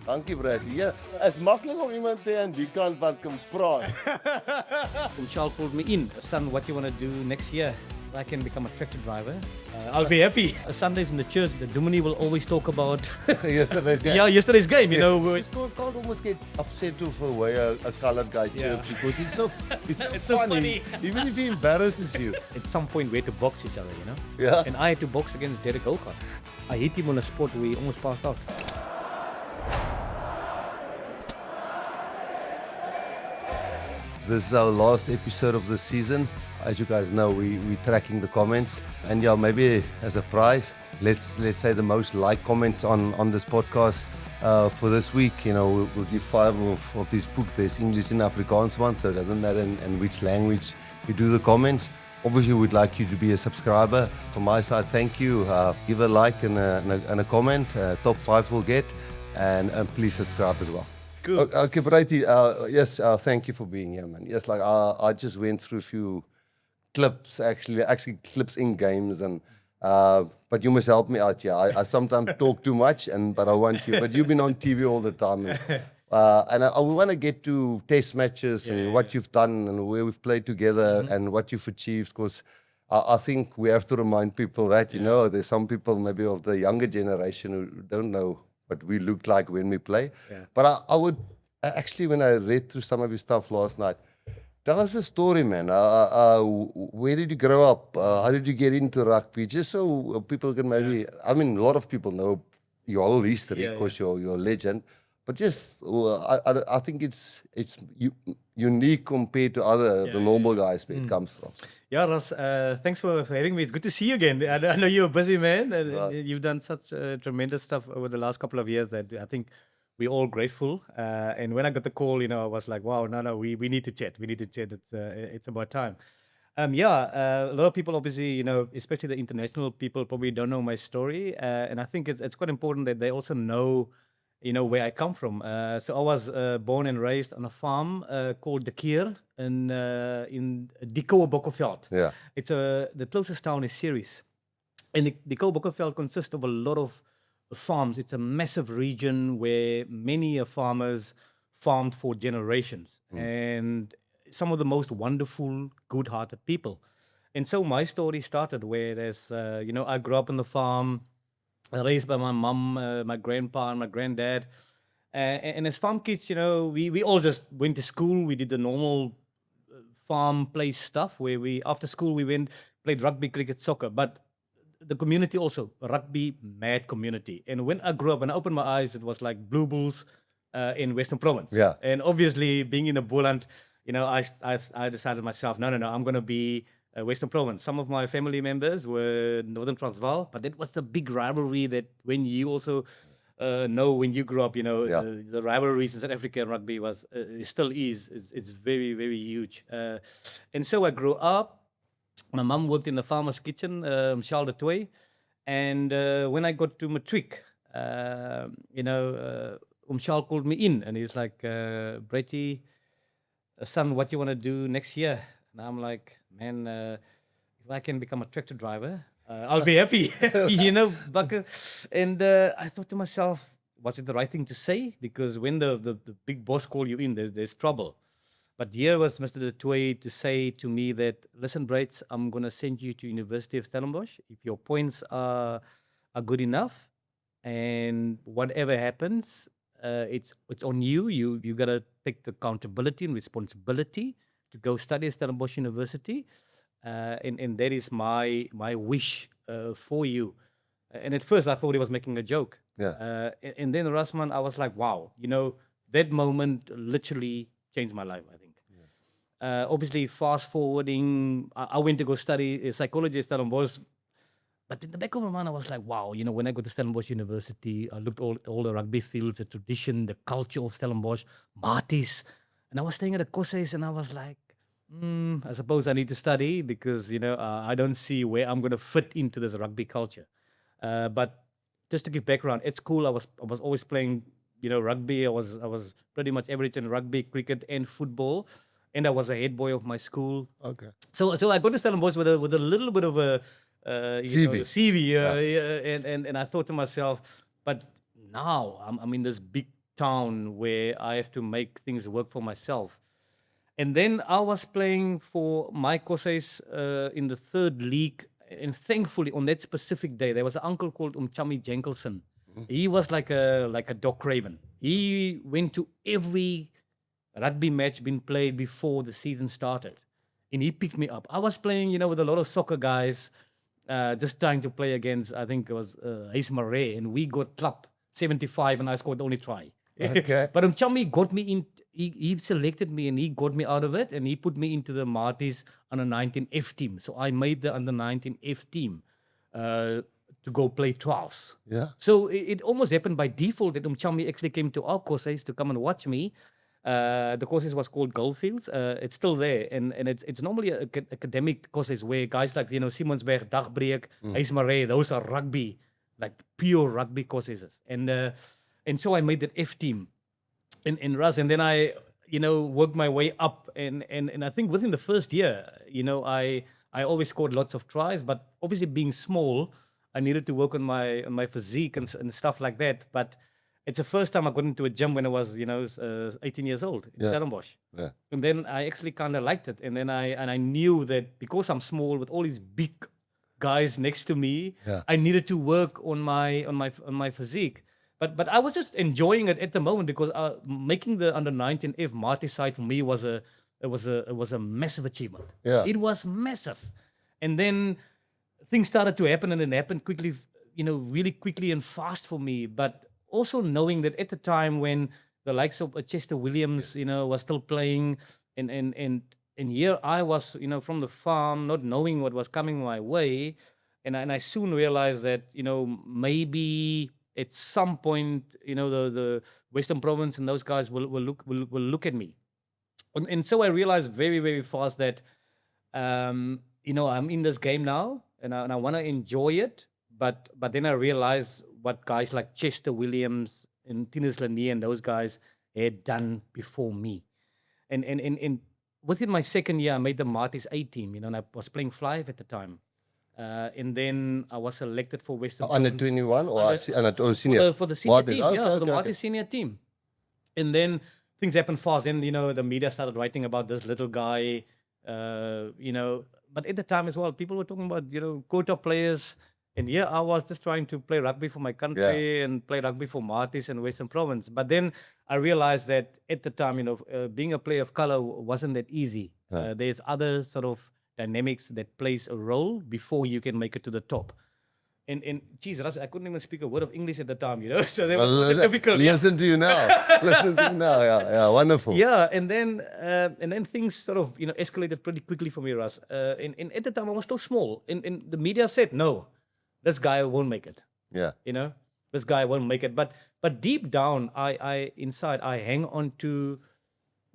Dankie Breyton. Ja, is maklik om iemand te hê aan die kant wat kan praat. Charles pulled me in. Son, what do you want to do next year? I can become a tractor driver. I'll be happy. Sundays in the church, the Dumini will always talk about Yesterday's game. yesterday's game. You know, It's called almost get upset with the way a colored guy chirps because it's so It's so funny. Even if he embarrasses you. at some point we had to box each other, you know. Yeah. And I had to box against Derek Olcott. I hit him on a spot where he almost passed out. This is our last episode of the season. As you guys know, we're tracking the comments, and yeah, maybe as a prize, let's say the most liked comments on this podcast for this week. You know, we'll give 5 of these books. There's English and Afrikaans one, so it doesn't matter in which language you do the comments. Obviously, we'd like you to be a subscriber. From my side, thank you. Give a like and a comment. Top 5 will get, and please subscribe as well. Cool. Okay, Breyton, yes, thank you for being here, man. Yes, like I just went through a few clips, actually clips in games, and but you must help me out here. I sometimes talk too much, but I want you. But you've been on TV all the time, and I want to get to test matches and what you've done and where we've played together and what you've achieved, because I think we have to remind people that, you know, there's some people maybe of the younger generation who don't know what we look like when we play. Yeah. But I would actually, when I read through some of your stuff last night, tell us the story, man. Where did you grow up? How did you get into rugby? Just so people can maybe, I mean, a lot of people know your whole history because you're a legend. But just, I think it's unique compared to the normal guys where it comes from. Yeah, Ras, thanks for having me. It's good to see you again. I know you're a busy man, and you've done such tremendous stuff over the last couple of years that I think we're all grateful. And when I got the call, you know, I was like, wow, no, we need to chat. We need to chat. It's about time. A lot of people, obviously, you know, especially the international people, probably don't know my story. And I think it's quite important that they also know, you know, where I come from. So I was born and raised on a farm called De Kier in Dikoe Bokkenveld. Yeah. It's the closest town is Ceres. And Dikoe Bokkenveld consists of a lot of farms. It's a massive region where many farmers farmed for generations. And some of the most wonderful, good-hearted people. And so my story started where there's, you know, I grew up on the farm, raised by my mom, my grandpa, and my granddad. And as farm kids, you know, we all just went to school. We did the normal farm play stuff where after school, we played rugby, cricket, soccer. But the community also, rugby, mad community. And when I grew up and I opened my eyes, it was like Blue Bulls in Western Province. Yeah. And obviously, being in a Boland, you know, I decided myself, no, I'm going to be Western Province. Some of my family members were Northern Transvaal, but that was the big rivalry that when you also know when you grew up, you know, the rivalries in South Africa and rugby still is. It's very, very huge. And so I grew up. My mum worked in the farmer's kitchen, Charles de Toy. And when I got to matric, you know, Charles called me in and he's like, Breyton, son, what do you want to do next year? And I'm like, man, if I can become a tractor driver, I'll be happy, you know, Bakker. And I thought to myself, was it the right thing to say? Because when the big boss call you in, there's trouble. But here was Mr. De Toy to say to me that, listen, Breyton, I'm going to send you to University of Stellenbosch. If your points are good enough and whatever happens, it's on you. You got to take the accountability and responsibility to go study at Stellenbosch University. And that is my wish for you. And at first I thought he was making a joke. Yeah. And then Rasman, I was like, wow, you know, that moment literally changed my life, I think. Obviously, fast forwarding, I went to go study psychology at Stellenbosch. But in the back of my mind, I was like, wow, you know, when I go to Stellenbosch University, I looked all the rugby fields, the tradition, the culture of Stellenbosch, Matis. And I was staying at the Kosses and I was like, I suppose I need to study because, you know, I don't see where I'm going to fit into this rugby culture. But just to give background, at school, I was always playing, you know, rugby. I was pretty much average in rugby, cricket, and football. And I was a head boy of my school. Okay. So I go to Stellenbosch with a little bit of a CV. And I thought to myself, but now I'm in this big town where I have to make things work for myself. And then I was playing for my Kosses in the third league. And thankfully, on that specific day, there was an uncle called Chami Jenkelson. He was like a Doc Craven. He went to every rugby match been played before the season started. And he picked me up. I was playing, with a lot of soccer guys, just trying to play against, I think it was Ace Murray, and we got club 75, and I scored the only try. Okay. But Chami got me in, he selected me and he got me out of it, and he put me into the Marty's under 19 F team. So I made the under 19 F team to go play trials. Yeah. So it almost happened by default that Chami actually came to our courses to come and watch me. The courses was called Goldfields. It's still there, and it's normally academic courses where guys like Simonsberg, Dagbreek, Ace Murray, those are rugby, like pure rugby courses. And so I made that F team in Ras, and then I worked my way up, and I think within the first year, I always scored lots of tries, but obviously being small, I needed to work on my physique and stuff like that. But it's the first time I got into a gym when I was 18 years old in Stellenbosch. Yeah. And then I actually kind of liked it, and then I knew that because I'm small with all these big guys next to me, I needed to work on my physique. But I was just enjoying it at the moment because making the under 19 F Marty side for me was a massive achievement. Yeah. It was massive. And then things started to happen, and it happened quickly, really quickly and fast for me. But also knowing that at the time when the likes of Chester Williams, was still playing, and here I was, from the farm, not knowing what was coming my way, and I soon realized that, maybe at some point, the Western Province and those guys will look at me, and so I realized very, very fast that, I'm in this game now, and I want to enjoy it, but then I realized what guys like Chester Williams and Tinus Lanier and those guys had done before me, and within my second year, I made the Marty's A team, and I was playing fly at the time. And then I was selected for Western Under Province. 21 or senior? For the senior Marty's. team, Okay, for the okay, Marty's senior team. And then things happened fast. Then, the media started writing about this little guy, But at the time as well, people were talking about, Quota players. And yeah, I was just trying to play rugby for my country and play rugby for Marty's and Western Province. But then I realized that at the time, being a player of color wasn't that easy. There's other sort of dynamics that plays a role before you can make it to the top. And geez, Rassie, I couldn't even speak a word of English at the time, So that was difficult. Listen to you now. Listen to you now. Yeah, wonderful. Yeah, and then things sort of escalated pretty quickly for me, Ras. And at the time I was still small. And the media said, no, this guy won't make it. Yeah. This guy won't make it. But deep down, I inside I hang on to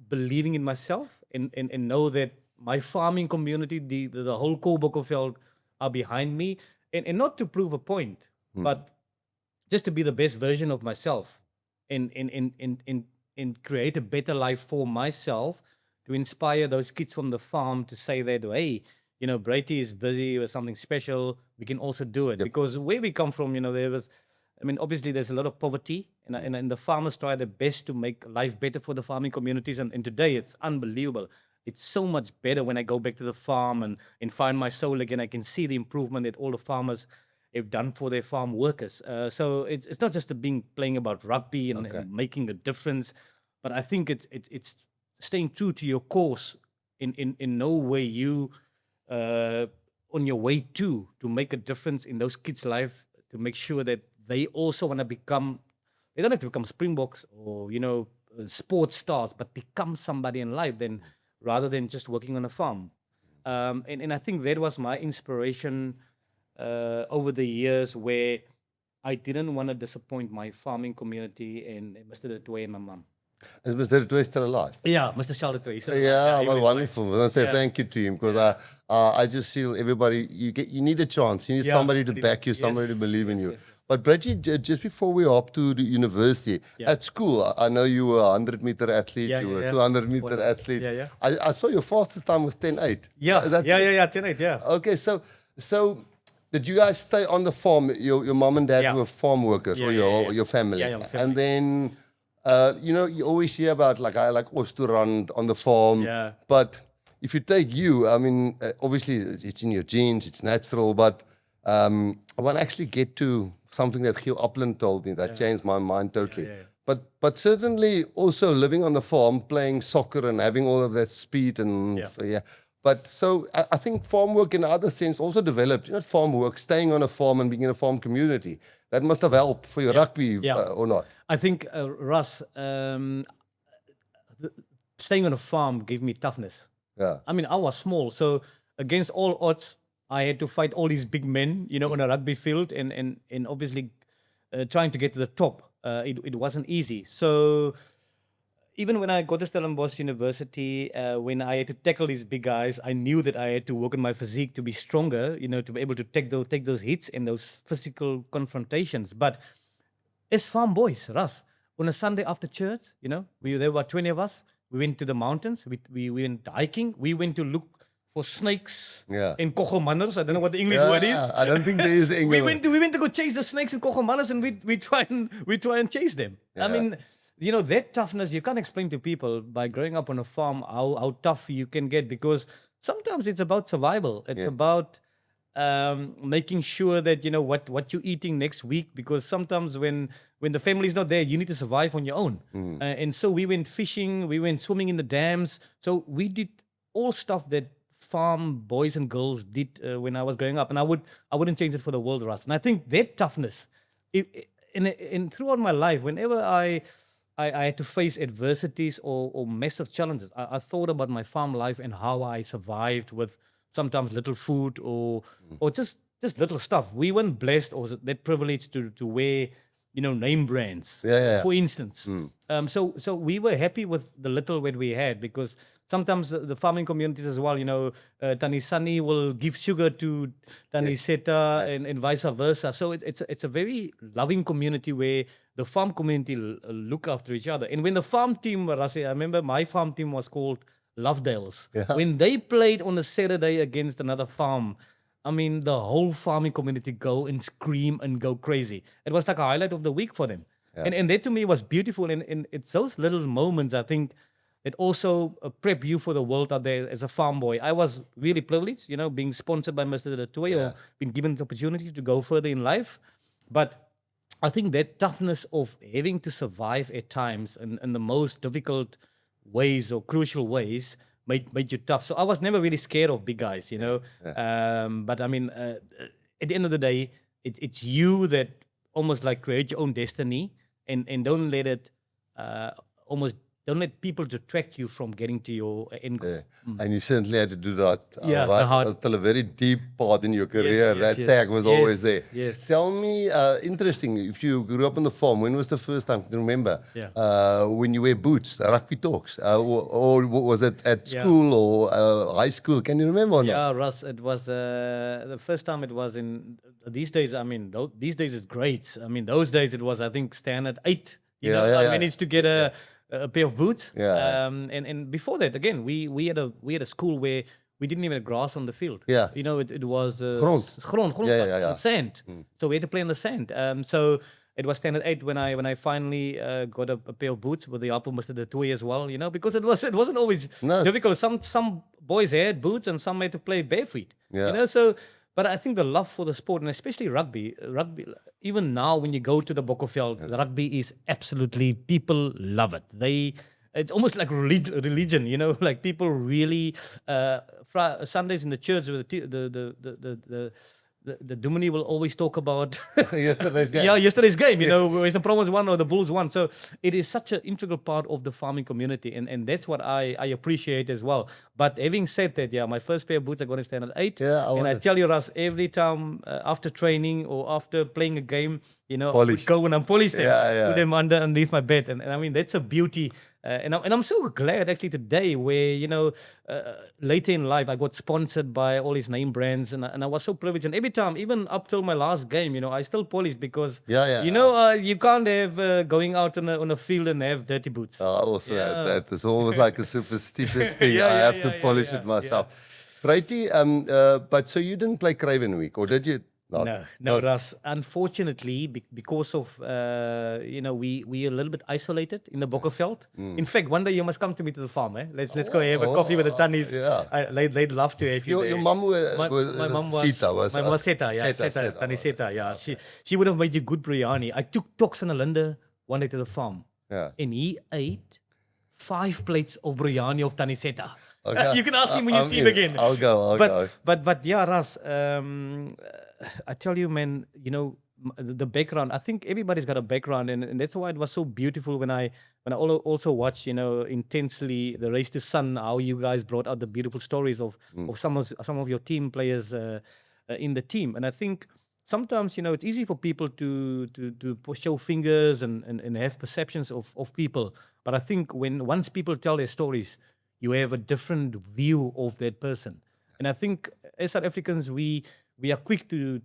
believing in myself and know that my farming community, the whole Kobokofeld are behind me. And not to prove a point, but just to be the best version of myself and create a better life for myself, to inspire those kids from the farm to say that, hey, Breyty is busy with something special, we can also do it. Because where we come from, obviously there's a lot of poverty, and the farmers try their best to make life better for the farming communities. And today it's unbelievable. It's so much better when I go back to the farm and find my soul again. I can see the improvement that all the farmers have done for their farm workers. So it's not just playing about rugby and making a difference, but I think it's staying true to your course in no way you on your way to make a difference in those kids' life, to make sure that they also want to become. They don't have to become Springboks or sports stars, but become somebody in life. Then, rather than just working on a farm. And I think that was my inspiration over the years, where I didn't want to disappoint my farming community and Mr. Detway and my mum. Is Mr. Detway still alive? Yeah, Mr. Charles Detway. Yeah, well, wonderful. I want to say thank you to him, because I just feel everybody, you need a chance. You need somebody to back you, somebody to believe in you. Yes. But Breyton, just before we hop to the university, at school, I know you were a 100-meter athlete, you were a 200-meter athlete. Yeah. I saw your fastest time was 10.8. Yeah, 10.8, yeah. Okay, so did you guys stay on the farm? Your mom and dad were farm workers, or your family? Yeah, family. And then You always hear about like I like to run on the farm, Yeah. but if you take I mean, obviously it's in your genes, it's natural, but I want to actually get to something that Giel Upland told me that changed my mind totally. But certainly also living on the farm, playing soccer and having all of that speed and But so I think farm work in other sense also developed, farm work, staying on a farm and being in a farm community. That must have helped for your rugby or not. I think, Russ, staying on a farm gave me toughness. Yeah. I mean, I was small, so against all odds, I had to fight all these big men, on a rugby field, and obviously trying to get to the top. It wasn't easy. So even when I got to Stellenbosch University, when I had to tackle these big guys, I knew that I had to work on my physique to be stronger, to be able to take those hits and those physical confrontations. But as farm boys, Russ, on a Sunday after church, there were 20 of us. We went to the mountains. We went hiking. We went to look for snakes and kogelmanners. I don't know what the English word is. I don't think there is English. we went to go chase the snakes and kogelmanners, and we try and chase them. I mean, that toughness you can't explain to people by growing up on a farm how tough you can get, because sometimes it's about survival. It's about making sure that what you're eating next week, because sometimes when the family's not there, you need to survive on your own. And so we went fishing, we went swimming in the dams. So we did all stuff that farm boys and girls did when I was growing up, and I wouldn't change it for the world, Russ. And I think that toughness, in throughout my life, whenever I had to face adversities or massive challenges, I thought about my farm life and how I survived with sometimes little food or just little stuff. We weren't blessed or that privilege to wear name brands, for instance. So we were happy with the little that we had, because sometimes the farming communities as well, Tani Sunny will give sugar to Tani Seta and vice versa. So it's a very loving community where the farm community look after each other. And when the farm team, Rassie, I remember my farm team was called Lovedales. When they played on a Saturday against another farm, I mean, the whole farming community go and scream and go crazy. It was like a highlight of the week for them. And that to me was beautiful. And it's those little moments, I think, that also prep you for the world out there as a farm boy. I was really privileged, being sponsored by Mr. Latoya, or been given the opportunity to go further in life. But I think that toughness of having to survive at times in the most difficult ways or crucial ways made you tough. So I was never really scared of big guys, But I mean, at the end of the day, it's you that almost like create your own destiny, and don't let it don't let people detract you from getting to your end goal. And you certainly had to do that until a very deep part in your career. Yes, that tag was always there. Yes. Tell me, interesting, if you grew up on the farm, when was the first time, can you remember, when you wear boots, rugby talks? Or was it at school or high school? Can you remember or not? Yeah, Russ, it was the first time it was in, these days, I mean, these days it's grades. I mean, those days it was, I think, standard 8. I managed to get a pair of boots. And before that, again, we had a school where we didn't even have grass on the field. It was grond, sand. So we had to play on the sand. So it was standard 8 when I finally got a pair of boots with the help of Mr. Detoy as well. Because it wasn't always difficult. Some boys had boots and some had to play barefoot. So. But I think the love for the sport, and especially rugby, even now when you go to the Bokkenveld, rugby is absolutely, people love it. It's almost like religion, like people really, Sundays in the church, the Dominee will always talk about yesterday's game. Yesterday's game, Western Province won or the Bulls won. So it is such an integral part of the farming community, and that's what I appreciate as well. But having said that, my first pair of boots are going to stand at 8. And I tell you, Russ, every time after training or after playing a game, I go and I polish them, put them underneath my bed. And I mean, that's a beauty. And I'm so glad actually today where, later in life, I got sponsored by all these name brands and I was so privileged. And every time, even up till my last game, I still polish because, you can't have going out on a field and have dirty boots. Also, that is almost like a superstitious thing. I have to polish it myself. Breyty, but so you didn't play Craven Week, or did you? No, Russ. Unfortunately, because of we are a little bit isolated in the Bokkerveld. In fact, one day you must come to me to the farm. Let's go have a coffee with the Tannies. Yeah. They'd love to have you there. Your mum was, My mum was Sita, my mum was Seta, yeah, Seta, Tannie Seta, yeah. She would have made you good biryani. I took Tox and Alinda one day to the farm, and he ate 5 plates of biryani of Tannie Seta. Okay. You can ask him when you see him again. I'll go. But yeah, Ras, I tell you, man, the background. I think everybody's got a background, and that's why it was so beautiful when I also watched, intensely the Race to Sun, how you guys brought out the beautiful stories of some of your team players in the team. And I think sometimes, it's easy for people to show fingers and have perceptions of people. But I think once people tell their stories, you have a different view of that person. And I think as South Africans, we are quick to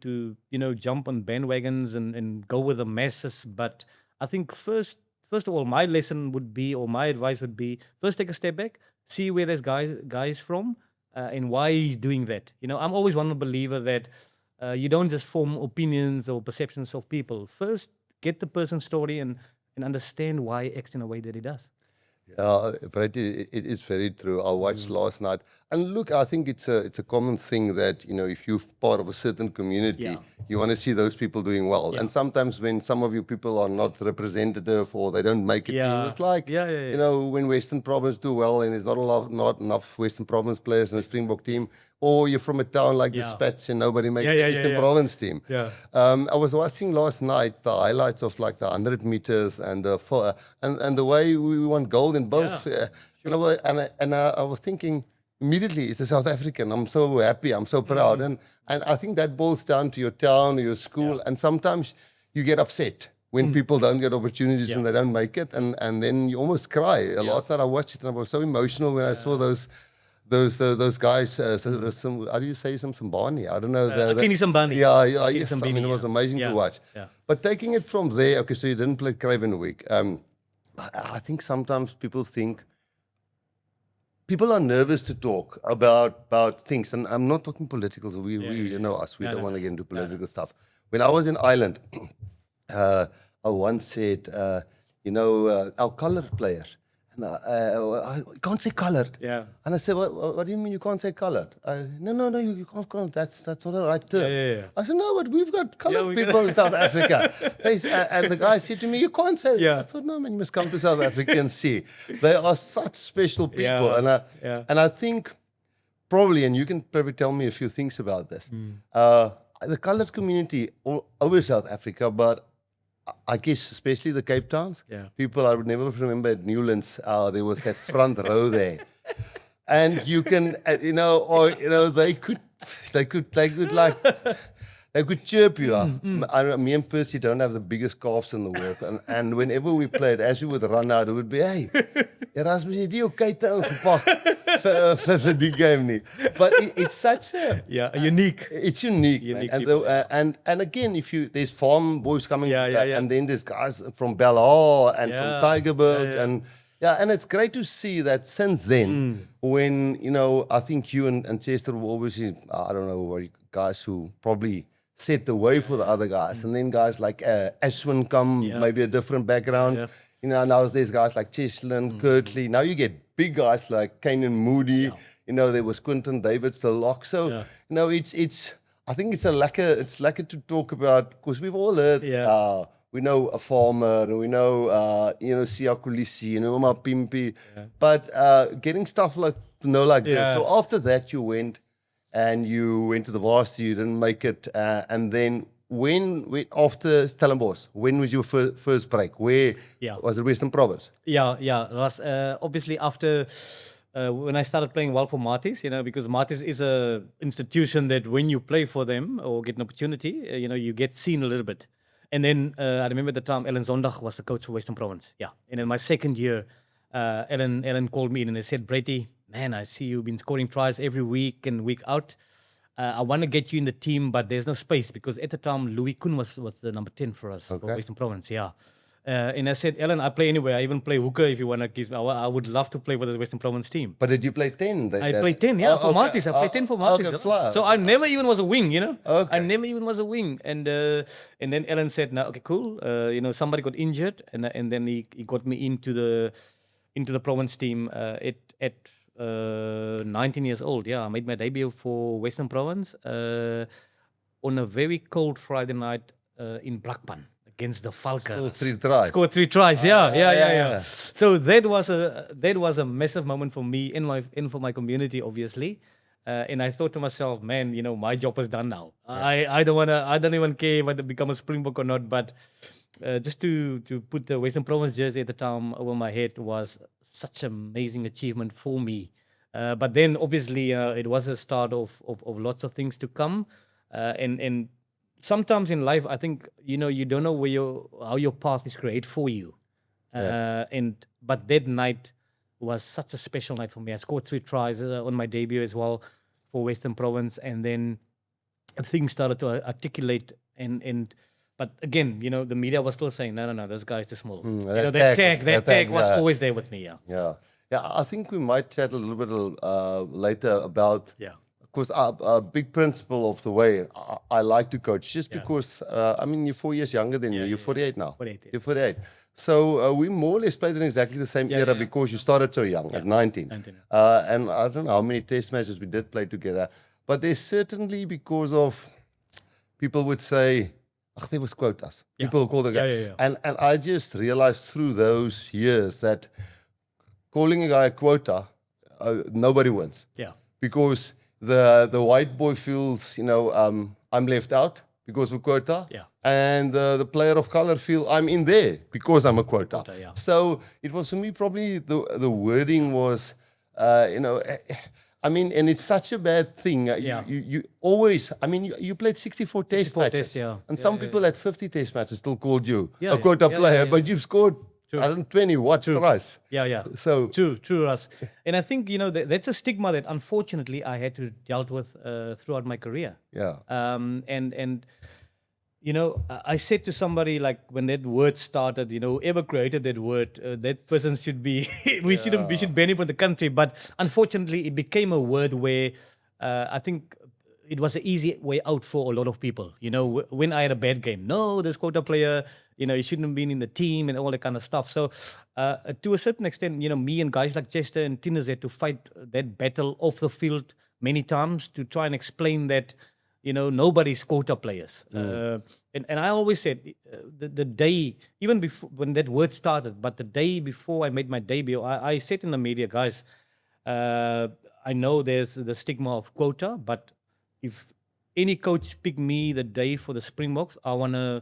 jump on bandwagons and go with the masses. But I think first of all, my lesson would be, or my advice would be, first take a step back, see where this guy's from, and why he's doing that. I'm always one believer that you don't just form opinions or perceptions of people. First, get the person's story and understand why he acts in a way that he does. But it is very true. I watched last night, and look, I think it's a common thing that if you're part of a certain community, you want to see those people doing well. And sometimes when some of you people are not representative or they don't make a team, it's like when Western Province do well and there's not enough Western Province players in the Springbok team, or you're from a town like the Spats and nobody makes the Eastern Province team. I was watching last night the highlights of like the 100 meters and the way we won gold in both. And I was thinking immediately, it's a South African. I'm so happy. I'm so proud. And I think that boils down to your town, your school. And sometimes you get upset when people don't get opportunities and they don't make it. And then you almost cry. Last night I watched it and I was so emotional when I saw those guys, how do you say some Sambani? I don't know. Akini Sambani. Yes. I mean, it was amazing to watch. But taking it from there, okay, so you didn't play Craven Week. I think sometimes people are nervous to talk about things, and I'm not talking political. So we don't want to get into political stuff. When I was in Ireland, I once said, our coloured players. I can't say coloured. And I said, what do you mean you can't say coloured? No, you can't. That's not the right term. I said, no, but we've got coloured people in South Africa. And the guy said to me, you can't say that. I thought, no, man, you must come to South Africa and see. They are such special people. And I think probably, and you can probably tell me a few things about this, the coloured community all over South Africa, but I guess especially the Cape Towns, people, I would never remember at Newlands, there was that front row there. And you can, they could chirp you up. Me and Percy don't have the biggest calves in the world. And whenever we played, as we would run out, it would be, hey, Erasmus, jy die jou Cape Town gepak vir die game nie. But it's such a unique. It's unique, and again, there's farm boys coming, and then there's guys from Bellhaar and from Tygerberg, and it's great to see that since then, when I think you and Chester were obviously, I don't know, guys who probably set the way for the other guys, and then guys like Ashwin come, maybe a different background. Now there's guys like Cheslin, Kirtley. Now you get big guys like Kanan Moody. There was Quinton Davids, the lock. So, it's. I think it's lekker to talk about, because we've all heard. We know a farmer, and we know Sia Kulisi, Uma Pimpi. But getting stuff like this. So after that, you went to the varsity. You didn't make it, and then. When after Stellenbosch, when was your first break? Where was it? Western Province? Ras, obviously after when I started playing well for Marties, because Marties is a institution that when you play for them or get an opportunity, you get seen a little bit. And then I remember the time Ellen Zondag was the coach for Western Province. And in my second year, Ellen called me in and they said, Breyty, man, I see you've been scoring tries every week and week out. I want to get you in the team, but there's no space, because at the time Louis Kuhn was the number 10 for us for Western Province. And I said, Ellen, I play anywhere. I even play hooker if you want to kiss me. I would love to play for the Western Province team. But did you play 10? I played 10, yeah, for Martis. I played 10 for Martis. Okay, fly. So I never even was a wing, you know. Okay. I never even was a wing. And then Ellen said, "No, okay, cool. Somebody got injured, and then he got me into the province team at 19 years old. Yeah, I made my debut for Western Province on a very cold Friday night in Blackburn against the Falcons. Scored 3 tries. Yeah. So that was a massive moment for me and for my community, obviously. And I thought to myself, man, my job is done now. Yeah. I don't even care whether I become a Springbok or not, but just to put the Western Province jersey at the time over my head was such an amazing achievement for me. But then obviously it was a start of lots of things to come. And sometimes in life, I think, you don't know how your path is created for you. But that night was such a special night for me. I scored 3 tries on my debut as well for Western Province, and then things started to articulate. But again, the media was still saying, no, this guy's too small. That tag was always there with me. Yeah. I think we might chat a little bit later about. Yeah. Because a big principle of the way I like to coach, just because, you're 4 years younger than you. You're 48 now. 48. You're 48. So we more or less played in exactly the same era because you started so young, at 19. And I don't know how many test matches we did play together. But there's certainly, because of, people would say, there was quotas. People called it. Yeah. And I just realized through those years that calling a guy a quota, nobody wins. Yeah. Because the white boy feels, I'm left out because of quota. Yeah. And the player of color feel I'm in there because I'm a quota. Yeah. So it was, for me, probably the wording was, and it's such a bad thing. You always, you played 64 test matches. And some people at 50 test matches still called you a quota player, but you've scored 20 tries. Yeah. So true, Russ. And I think that's a stigma that unfortunately I had to dealt with throughout my career. Yeah. And I said to somebody, like, when that word started, whoever created that word, that person should be we should ban him from the country. But unfortunately, it became a word where I think it was an easy way out for a lot of people. When I had a bad game, no, this quota player, he shouldn't have been in the team and all that kind of stuff. So to a certain extent, me and guys like Chester and Tinus had to fight that battle off the field many times to try and explain that, nobody's quota players. And I always said, the day, even before when that word started, but the day before I made my debut, I said in the media, guys, I know there's the stigma of quota, but if any coach pick me the day for the Springboks, I want to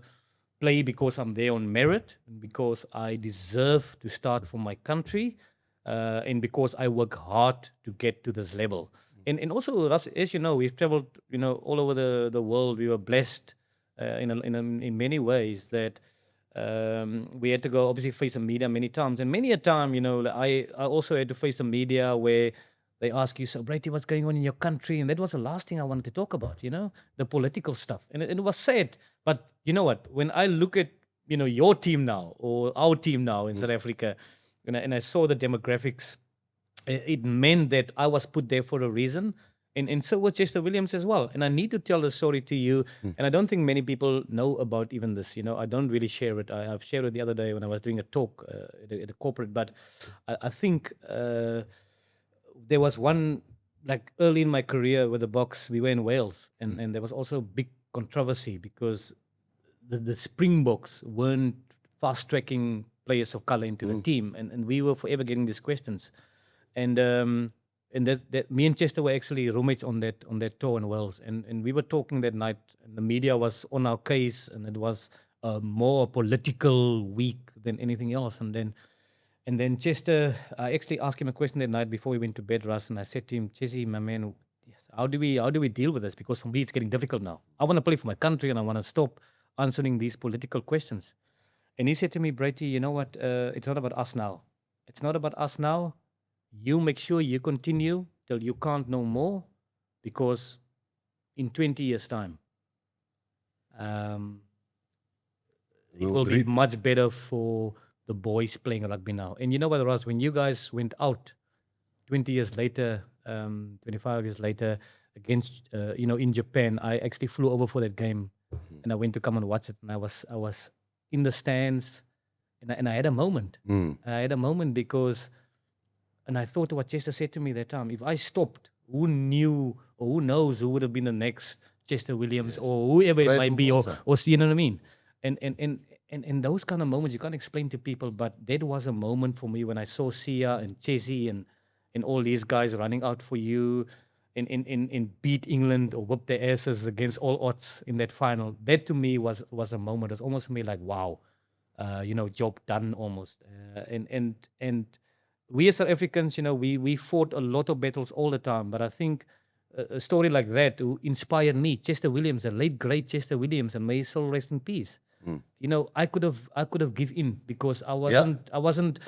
play because I'm there on merit, and because I deserve to start for my country, and because I work hard to get to this level. And also, as you know, we've traveled, all over the world. We were blessed in many ways that we had to go, obviously, face the media many times. And many a time, I also had to face the media where they ask you, so Breyton, what's going on in your country? And that was the last thing I wanted to talk about, the political stuff. And it was sad. But you know what? When I look at, your team now, or our team now in South Africa, and I saw the demographics, it meant that I was put there for a reason. And so was Chester Williams as well. And I need to tell the story to you. And I don't think many people know about even this. I don't really share it. I've shared it the other day when I was doing a talk at a corporate. But I think there was one, like early in my career with the Boks, we were in Wales. And there was also a big controversy because the Springboks weren't fast-tracking players of color into the team. And we were forever getting these questions. And that me and Chester were actually roommates on that tour in Wales, and we were talking that night, and the media was on our case, and it was a more political week than anything else. And then Chester, I actually asked him a question that night before we went to bed, Russ, and I said to him, Chessie, my man, how do we deal with this? Because for me, it's getting difficult now. I want to play for my country, and I want to stop answering these political questions. And he said to me, Breyton, you know what? It's not about us now. It's not about us now. You make sure you continue till you can't no more, because in 20 years' time, it will be much better for the boys playing rugby now. And you know what, Ross, when you guys went out 20 years later, 25 years later, against in Japan, I actually flew over for that game, and I went to come and watch it. And I was in the stands, and I had a moment. I had a moment because, and I thought what Chester said to me that time. If I stopped, who knew or who knows who would have been the next Chester Williams or whoever it might be, or you know what I mean? And those kind of moments you can't explain to people, but that was a moment for me when I saw Sia and Chessie and all these guys running out for you and beat England or whoop their asses against all odds in that final. That to me was a moment. It was almost for me like, wow, job done almost. And we as South Africans, we fought a lot of battles all the time, but I think a story like that who inspired me, Chester Williams, the late great Chester Williams, and may his soul rest in peace. I could have give in because I wasn't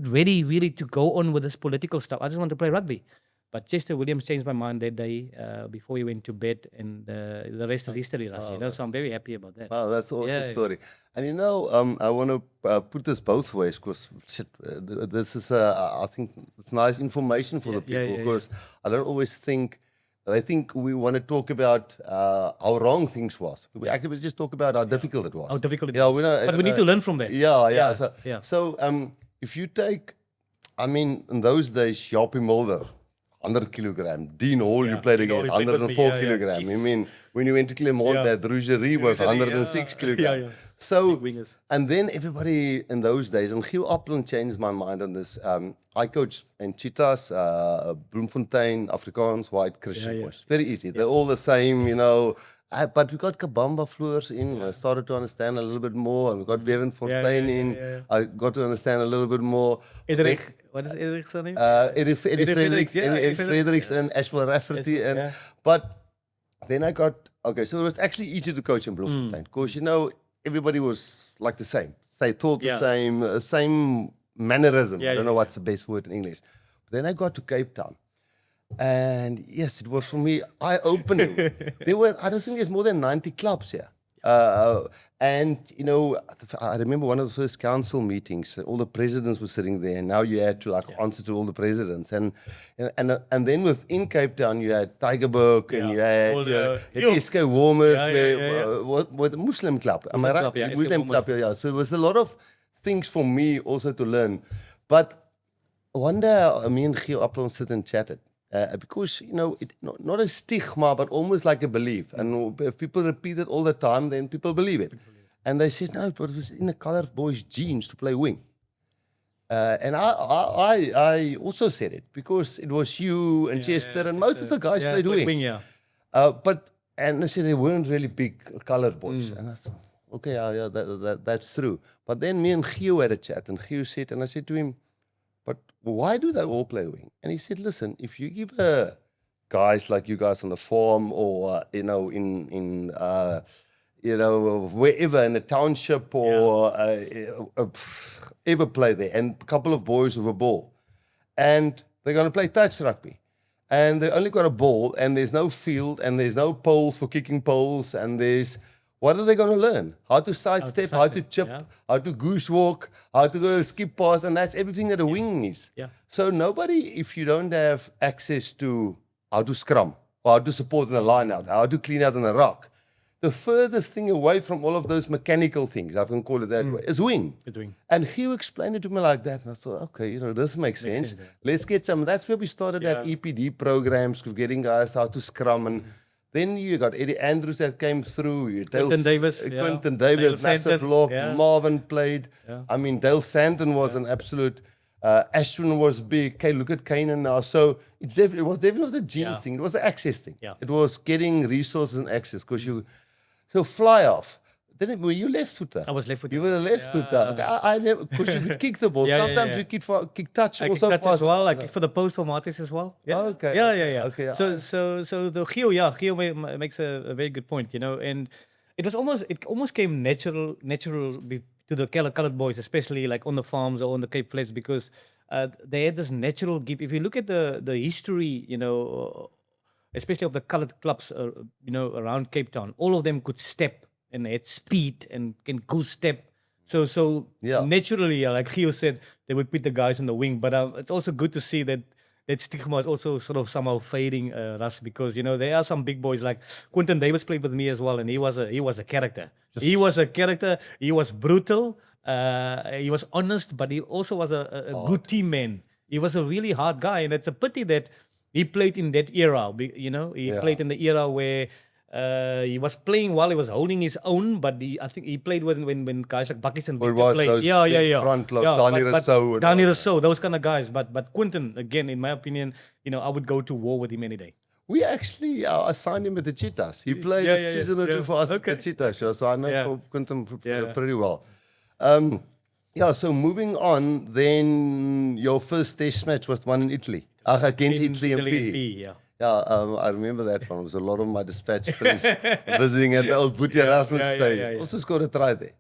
ready really to go on with this political stuff. I just want to play rugby. But Chester Williams changed my mind that day before he went to bed, and the rest is history, Rassie. So I'm very happy about that. Wow, that's an awesome story. And I want to put this both ways because this is, I think it's nice information for the people because I don't always think. I think we want to talk about how wrong things was. We actually just talk about how difficult it was. How difficult it was. But we need to learn from that. So if you take, in those days, Jaapie Mulder, 100 kilogram. Dean Hall, you played against 104 kilogram. I mean, when you went to Clermont, that Rougerie was 106 kilogram. So, and then everybody in those days, and Giel Appelen changed my mind on this. I coached in Cheetahs, Bloemfontein, Afrikaans, White, Christian Boys. Very easy. They're all the same, but we got Kabamba floors in. I started to understand a little bit more. And we got Bevan Fontaine in. I got to understand a little bit more. What is Edric's name? Eddie Fredericks and Ashwell Rafferty. But then I got, so it was actually easy to coach in Bloemfontein because, everybody was like the same. They thought the same mannerism. I don't know what's the best word in English. But then I got to Cape Town. And yes, it was for me eye-opening. I don't think there's more than 90 clubs here. And, I remember one of the first council meetings, all the presidents were sitting there, and now you had to answer to all the presidents. And then within Cape Town, you had Tygerberg, and you had SK Warmers, with the Muslim club. Am I right? Muslim club, So it was a lot of things for me also to learn. But one day, me and Giel Appelen sit and chatted. Because, not a stigma, but almost like a belief. And if people repeat it all the time, then people believe it. And they said, no, but it was in the coloured boys' genes to play wing. And I also said it, because it was you and Chester, and most of the guys played wing. And they said they weren't really big coloured boys. And I thought, okay, that's true. But then me and Giel had a chat, and Giel said, and I said to him, but why do they all play wing? And he said, listen, if you give guys like you guys on the farm or, wherever in the township or ever play there, and a couple of boys with a ball, and they're going to play touch rugby, and they only got a ball, and there's no field, and there's no poles for kicking poles, and what are they going to learn? How to sidestep, how to chip, how to goose walk, how to go skip pass, and that's everything that a wing needs. So nobody, if you don't have access to how to scrum, or how to support in a line out, how to clean out on a rock, the furthest thing away from all of those mechanical things, I can call it that way, is wing. It's wing. And he explained it to me like that, and I thought, okay, this makes sense. Let's get some. That's where we started that EPD programs, getting guys how to scrum, and then you got Eddie Andrews that came through. Quinton Davis, massive lock. Marvin played. Dale Santon was an absolute. Ashwin was big. Okay, look at Kanan now. So it was definitely not a genes thing. It was an access thing. It was getting resources and access because so fly off. Then were you left footer? I was left footer. You were a left footer. I never, because you could kick the ball. Sometimes you kick touch. I also kick touch as well, like for the post for Martis as well. Okay. Okay. So the Giel makes a very good point, and it almost came natural to the colored boys, especially like on the farms or on the Cape Flats, because they had this natural gift. If you look at the history, especially of the colored clubs, around Cape Town, all of them could step. and had speed and can go step. So Yeah. naturally, like Gio said, they would put the guys in the wing. But it's also good to see that that stigma is also sort of somehow fading, Russ, because there are some big boys like Quinton Davis played with me as well, and he was a character. He was a character. He was brutal. He was honest, but he also was a good team man. He was a really hard guy, and it's a pity that he played in that era. He played in the era where he was playing while he was holding his own, but I think he played when guys like Buckies and Victor played. Front look, Danny Rousseau. Danny Rousseau, those kind of guys. But Quinton, again, in my opinion, I would go to war with him any day. We actually assigned him with the Cheetahs. He played a season or two for us at the Cheetahs show, so I know Quinton pretty well. So moving on, then your first test match was the one in Italy, against Italy and PE. I remember that one. It was a lot of my dispatch friends visiting at the old Boetie Erasmus Stadium. Also scored a try there.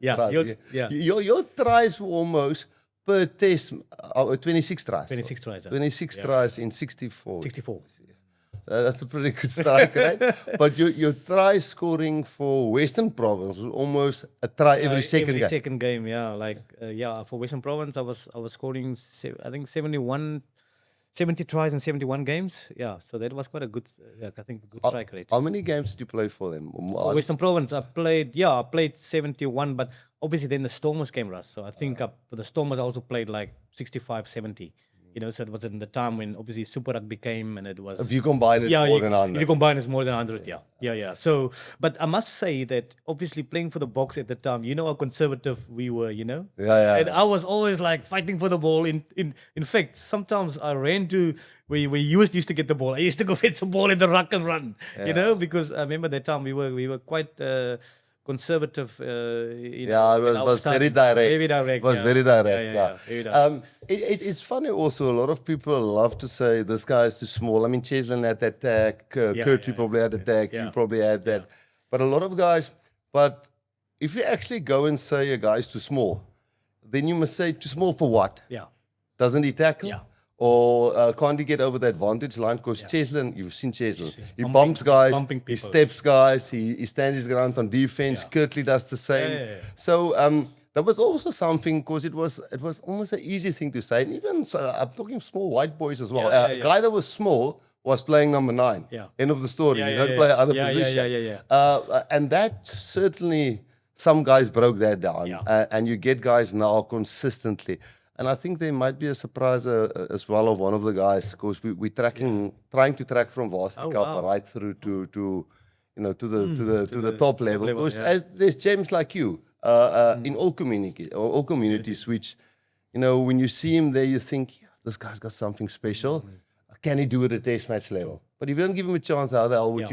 Your tries were almost per test, 26 tries. 26 tries. 26 tries in 64. 64. That's a pretty good strike, right? But your try scoring for Western Province was almost a try every second game. Second game, for Western Province, I was scoring, I think 70 tries in 71 games. Yeah, so that was quite a good, good strike rate. How many games did you play for them? For Western Province, I played 71, but obviously then the Stormers came, Russ. So I think for the Stormers, I also played like 65, 70. So it was in the time when obviously Super Rugby came, and it was. If you combine it, more than 100. If you combine it's more than 100, yeah. So, but I must say that obviously playing for the Boks at the time, how conservative we were, And I was always like fighting for the ball. In fact, sometimes I ran to where you used to get the ball. I used to go fetch the ball in the ruck and run, because I remember that time we were quite. Conservative, it was very direct. Very direct. It was very direct. It's funny also. A lot of people love to say this guy is too small. I mean, Cheslin had that tag. Curtly probably had a tag. You probably had that. But a lot of guys. But if you actually go and say a guy is too small, then you must say too small for what? Yeah. Doesn't he tackle? Yeah. Or can't he get over that vantage line? Because Cheslin, you've seen Cheslin. He bumps guys, he steps guys, he stands his ground on defense. Kirtley does the same. So that was also something, because it was almost an easy thing to say. And even, I'm talking small white boys as well. A guy that was small was playing number 9. End of the story. You don't play other position. And that certainly, some guys broke that down. And you get guys now consistently. And I think there might be a surprise as well of one of the guys, because we're trying to track from Varsity Cup right through to the top level. Because there's gems like you in all communities, which when you see him there, you think this guy's got something special. Can he do it at test match level? But if you don't give him a chance, how the hell would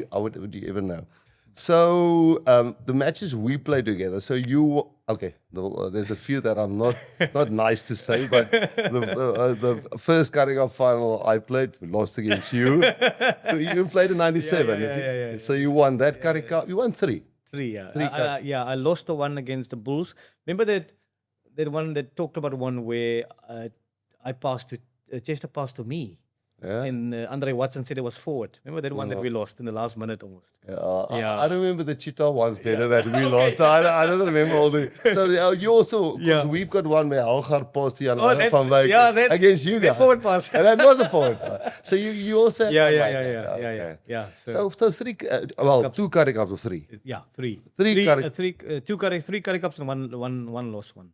you even know? So the matches we play together. So there's a few that I'm not nice to say, but the first Currie Cup final I played, we lost against you. You played in '97. So you won that Currie Cup. You won 3. 3, yeah. I lost the one against the Bulls. Remember that one that talked about one where I passed to Chester passed to me. Yeah. And Andre Watson said it was forward. Remember that one that we lost in the last minute almost? I remember the Cheetah ones better that we lost. I don't remember all the... So you also... Because we've got one where Algar passed to Jan van Wyk against you guys. Forward pass. And that was a forward pass. So you also... Yeah. So 3... well, 2 Currie Cups or 3? Yeah, 3. 3 Currie Cups and one lost one.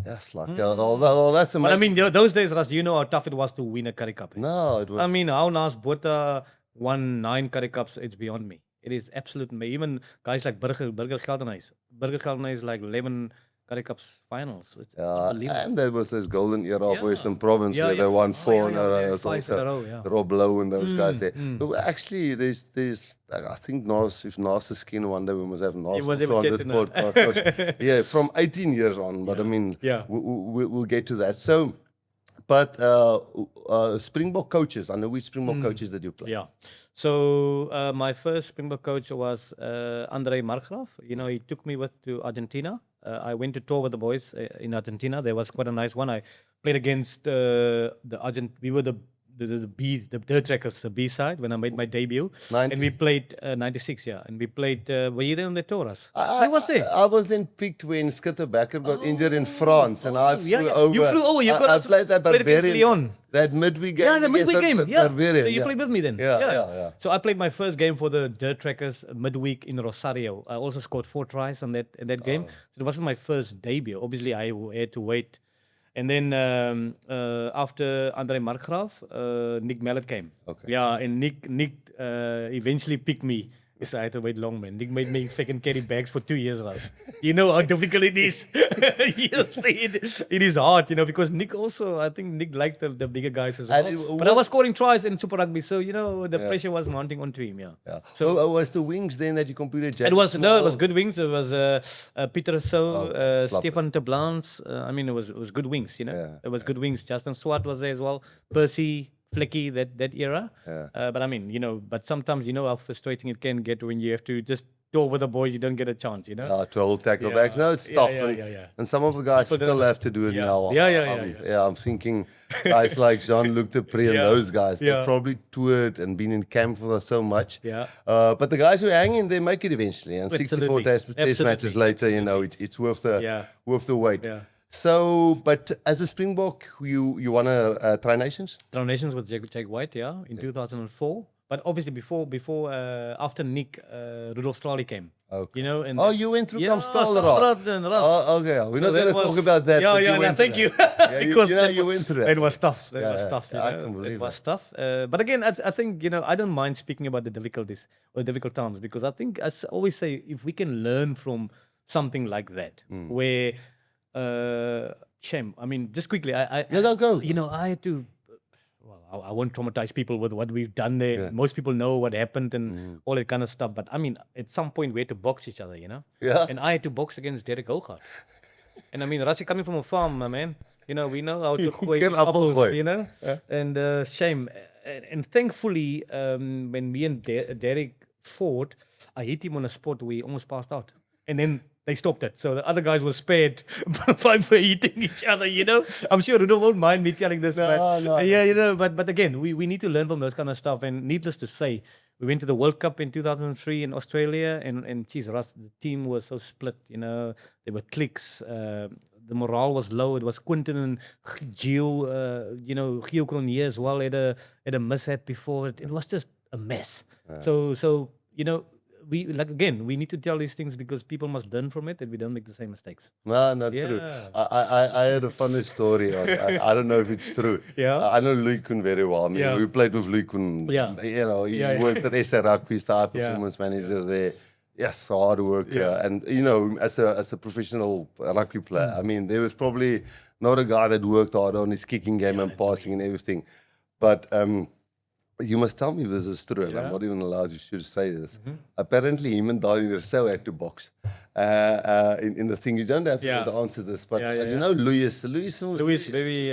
Yes, like that's amazing. But I mean, those days, Ras, how tough it was to win a Currie Cup? No, it was. I mean, how Nas Botha won 9 Currie Cups, it's beyond me. It is absolute. Even guys like Burger Geldenhuys like 11 Currie Cups finals. It's and there was this golden era of Western Province where they won 4 in a row. 5 in a row, Rob Lowe and those guys there. But actually, there's I think if Nas is keen one day, we must have Nas also on this podcast. From 18 years on. But I mean, we'll get to that. So, but Springbok coaches, I know which Springbok coaches did you play? Yeah. So my first Springbok coach was Andre Markgraaf. He took me to Argentina. I went to tour with the boys in Argentina. There was quite a nice one. I played against we were the the dirt trackers, the B side, when I made my debut. 90. And we played 96, yeah. And we played, were you there on the Taurus? I was there. I was then picked when Skitterbacker got injured in France, and I flew over. You flew over. You got I us played that played against Barbarian. Lyon. That midweek game. Yeah, the midweek game. Yeah. Barbarian, So you played with me then. Yeah. So I played my first game for the Dirt Trackers midweek in Rosario. I also scored 4 tries on that game. So it wasn't my first debut. Obviously, I had to wait. And then after Andre Markgraaf, Nick Mallet came. Okay. Yeah, and Nick eventually picked me. Yes, I had to wait long, man. Nick made me fucking carry bags for 2 years, Ras. You know how difficult it is. You see it is hard, because Nick also, I think Nick liked the bigger guys as well. But I was scoring tries in Super Rugby, so, the pressure was mounting onto him, Yeah. So So was the wings then that you competed? Jack it was Small? good wings. It was Peter Rousseau, Stefan Teblans. I mean, it was good wings. It was good wings. Justin Swart was there as well. Percy, Flecky, that era. But I mean, but sometimes how frustrating it can get when you have to just talk with the boys. You don't get a chance. To hold tackle backs. No, it's tough. And some of the guys still have to do it now. I'm thinking guys like Jean-Luc Dupree and those guys. They've probably toured and been in camp for so much. But the guys who hang in, they make it eventually. And 64 test matches later, it's worth the wait. So, but as a Springbok, you won a Tri-Nations? Tri-Nations with Jake White, in 2004. But obviously before after Nick, Rudolf Strali came. Okay. And you went through Kamstalraad and Ras. Okay, we're not going to talk about that. Thank you. Because you went through that. It was tough. It was tough. I can believe it was tough. But again, I think I don't mind speaking about the difficulties or difficult times, because I think I always say if we can learn from something like that, where shame. I mean, just quickly, go. I had to. Well, I won't traumatize people with what we've done there. Most people know what happened and all that kind of stuff. But I mean, at some point we had to box each other, Yeah. And I had to box against Derek Hoogaard. And I mean, Rassie coming from a farm, my man. We know how to quake apples, And shame. And thankfully, when me and Derek fought, I hit him on a spot where he almost passed out. And then they stopped it. So the other guys were spared by hitting each other, I'm sure Rudolf won't mind me telling this. But again, we need to learn from those kind of stuff. And needless to say, we went to the World Cup in 2003 in Australia. And geez, Russ, the team was so split, There were cliques. The morale was low. It was Quinton and Gio, Gio Cronje as well had a mishap before. It was just a mess. So we need to tell these things because people must learn from it and we don't make the same mistakes. No, not true. I had a funny story. I don't know if it's true. I know Louis Kuhn very well. I mean, we played with Louis Kuhn. He worked at SA Rugby, star performance manager there. Yes, hard work. And as a professional rugby player, I mean, there was probably not a guy that worked hard on his kicking game and passing and everything. But you must tell me if this is true, and I'm not even allowed to say this. Apparently, him and Daniel Rousseau had to box in the thing. You don't have to answer this, but Louis, very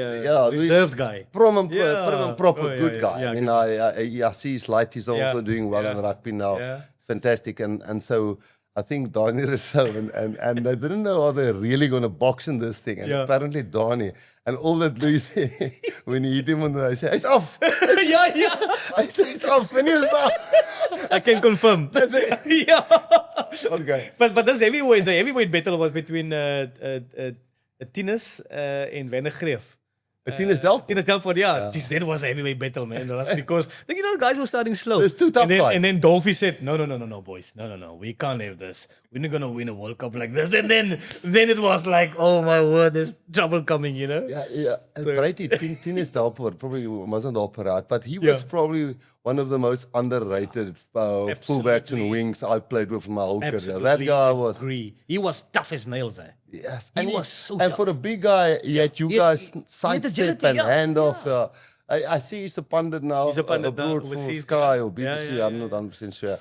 reserved guy. Prom and proper good guy. I mean, I see his light is also doing well in rugby now. Fantastic, and so I think Donnie Rousseau and they didn't know how they're really going to box in this thing. And apparently Donnie, and all that Louis said, when he hit him on the, I said, it's off. I said, it's off. When is off? I can confirm. That's it. Okay. But this the heavyweight battle was between Tinus and Werner Greef. Tinus Delford, Jeez, that was a heavyweight battle, man. That's because guys were starting slow. There's two tough guys. And then Dolphy said, No, boys. No. We can't have this. We're not gonna win a World Cup like this. And then it was like, oh my word, there's trouble coming, Yeah. So, Breyton, Tinus Delford probably wasn't operated, but he was probably one of the most underrated fullbacks and wings I played with in my whole career. That guy was. Agree. He was tough as nails, Yes, he was so and tough. for a big guy, guys sidestep and hand off. I see he's a pundit now. He's a pundit now, abroad from Sky or BBC. I'm not 100% sure.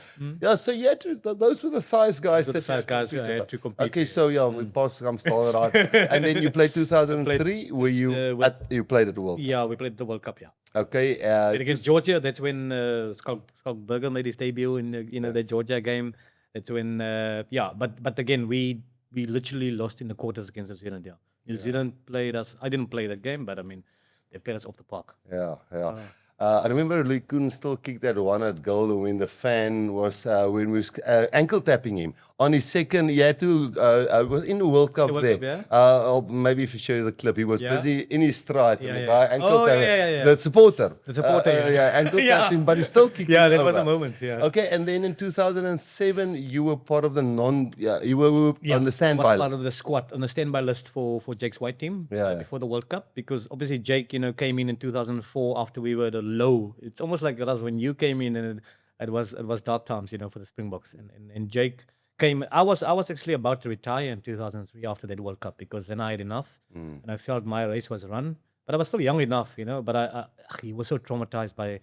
So you had to, those were the size guys. The size guys who had to compete. Okay, so we passed Kamstalraad, and then you played 2003, where you played at the World Cup. Yeah, we played the World Cup. Okay. Against Georgia, that's when Skalkberger made his debut in the Georgia game. That's when but again we literally lost in the quarters against New Zealand. New Zealand played us. I didn't play that game, but I mean they played us off the park. I remember Lee Koen still kicked that one-out goal when the fan was when we was ankle tapping him on his second. He had to was in the World Cup World there. Cup, yeah. Or maybe if you show you the clip, he was Yeah. busy in his stride and Yeah, the yeah. guy ankle Oh, tapped yeah. the supporter. The supporter, yeah. ankle Yeah. tapped him, but he still kicked Yeah, him that was a over. moment, yeah. Okay, and then in 2007, you were part of the you were on the I standby. was part of the squad on the standby list for Jake's white team Yeah. before the World Cup, because obviously Jake, came in 2004 after we were the low. It's almost like us when you came in, and it was dark times, for the Springboks, and Jake came. I was actually about to retire in 2003 after that World Cup, because then I had enough, and I felt my race was run, but I was still young enough, But he was so traumatized by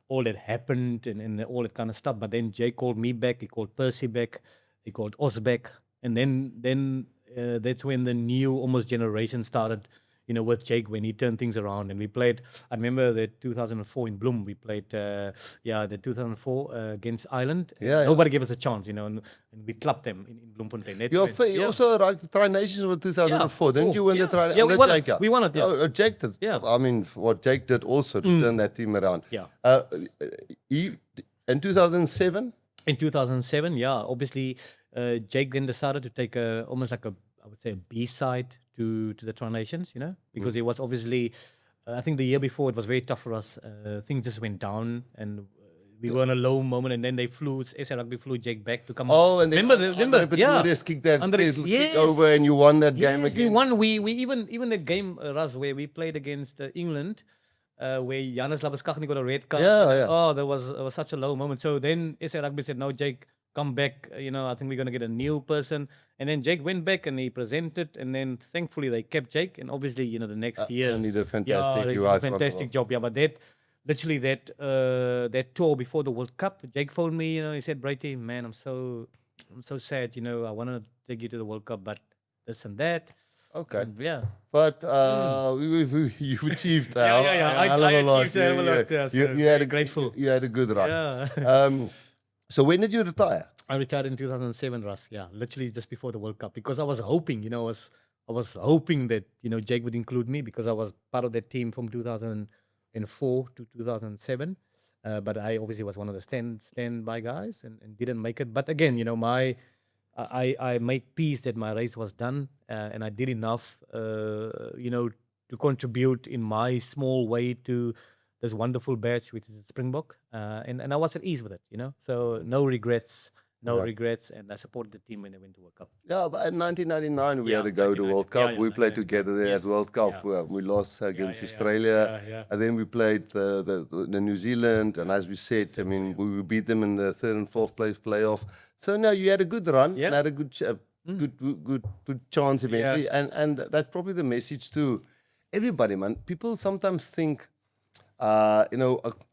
all that happened and all that kind of stuff. But then Jake called me back. He called Percy back. He called Os back. And then that's when the new almost generation started, with Jake, when he turned things around. And we played, I remember that 2004 in Bloem, we played, the 2004 against Ireland. Yeah, yeah. Nobody gave us a chance, and we clapped them in Bloemfontein. That's You also Tri Nations was 2004, didn't you win the Tri? Yeah, we won it. Jake, We won it, yeah. Oh, Jake did. Yeah. I mean, what Jake did also to turn that team around. Yeah. In 2007. In 2007, yeah, obviously, Jake then decided to take almost like I would say a B side to the Tri Nations, because it was obviously, I think the year before it was very tough for us. Things just went down, and we were in a low moment, and then SA Rugby flew Jake back to come. Oh, and remember, yeah, kicked that Andres, kicked over, and you won that game Yes, again. we won. We even the game, Ras, where we played against England, where Janus Labuschagne got a red card. Yeah. Oh, it was such a low moment. So then SA Rugby said, "No, Jake, come back. I think we're gonna get a new person." And then Jake went back and he presented, and then thankfully they kept Jake. And obviously, the next year, and he did fantastic. they You did a guys fantastic job. Yeah, but that tour before the World Cup, Jake phoned me. He said, "Breyton, man, I'm so sad. I want to take you to the World Cup, but this and that." Okay. Yeah. But you've achieved Yeah. I achieved a hell of a lot, yeah, so You had very grateful. You had a good run. Yeah. So when did you retire? I retired in 2007, Russ. Yeah, literally just before the World Cup, because I was hoping, I was hoping that Jake would include me, because I was part of that team from 2004 to 2007. But I obviously was one of the standby guys and didn't make it. But again, I made peace that my race was done, and I did enough, to contribute in my small way to this wonderful badge, which is a Springbok, and I was at ease with it, So no regrets, and I supported the team when they went to World Cup. Yeah, but in 1999 we Yeah, had to go to 1990. World Cup. Yeah, we played 1990. together there Yes, at World Cup. yeah. We lost against yeah. Australia, Yeah. and then we played the New Zealand. And as we said, I mean, we beat them in the third and fourth place playoff. So no, you had a good run, and had a good good chance eventually, and that's probably the message to everybody, man. People sometimes think. A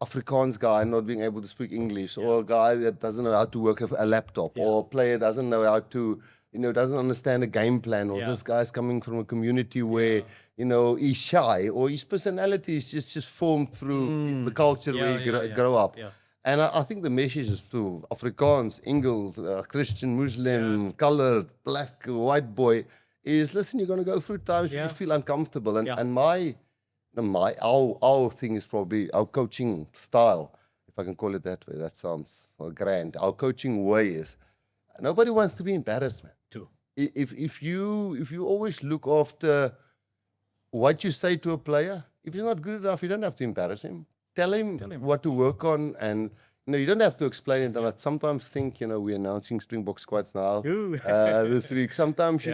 Afrikaans guy not being able to speak English, or a guy that doesn't know how to work a laptop, or a player doesn't know how to, doesn't understand a game plan, or this guy's coming from a community where, he's shy, or his personality is just formed through the culture where he grow up. Yeah. And I think the message is to Afrikaans, Engels, Christian, Muslim, colored, black, white boy, is listen, you're going to go through times where you feel uncomfortable. And our thing is probably our coaching style, if I can call it that way. That sounds grand. Our coaching way is nobody wants to be embarrassed, man. True. If you always look after what you say to a player, if he's not good enough, you don't have to embarrass him. Tell him what to work on, and you don't have to explain it. And I sometimes think, we're announcing Springbok squads now this week. Sometimes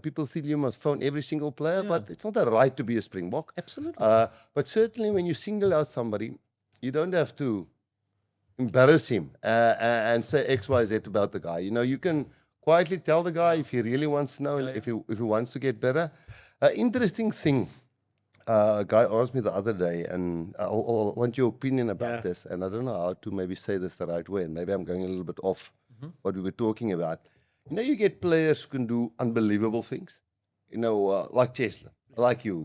people feel you must phone every single player, but it's not a right to be a Springbok. Absolutely. But certainly when you single out somebody, you don't have to embarrass him and say X, Y, Z about the guy. You can quietly tell the guy if he really wants to know, if he wants to get better. Interesting thing. A guy asked me the other day, and I want your opinion about this, and I don't know how to maybe say this the right way, and maybe I'm going a little bit off what we were talking about. You get players who can do unbelievable things, like Cheslin, like you,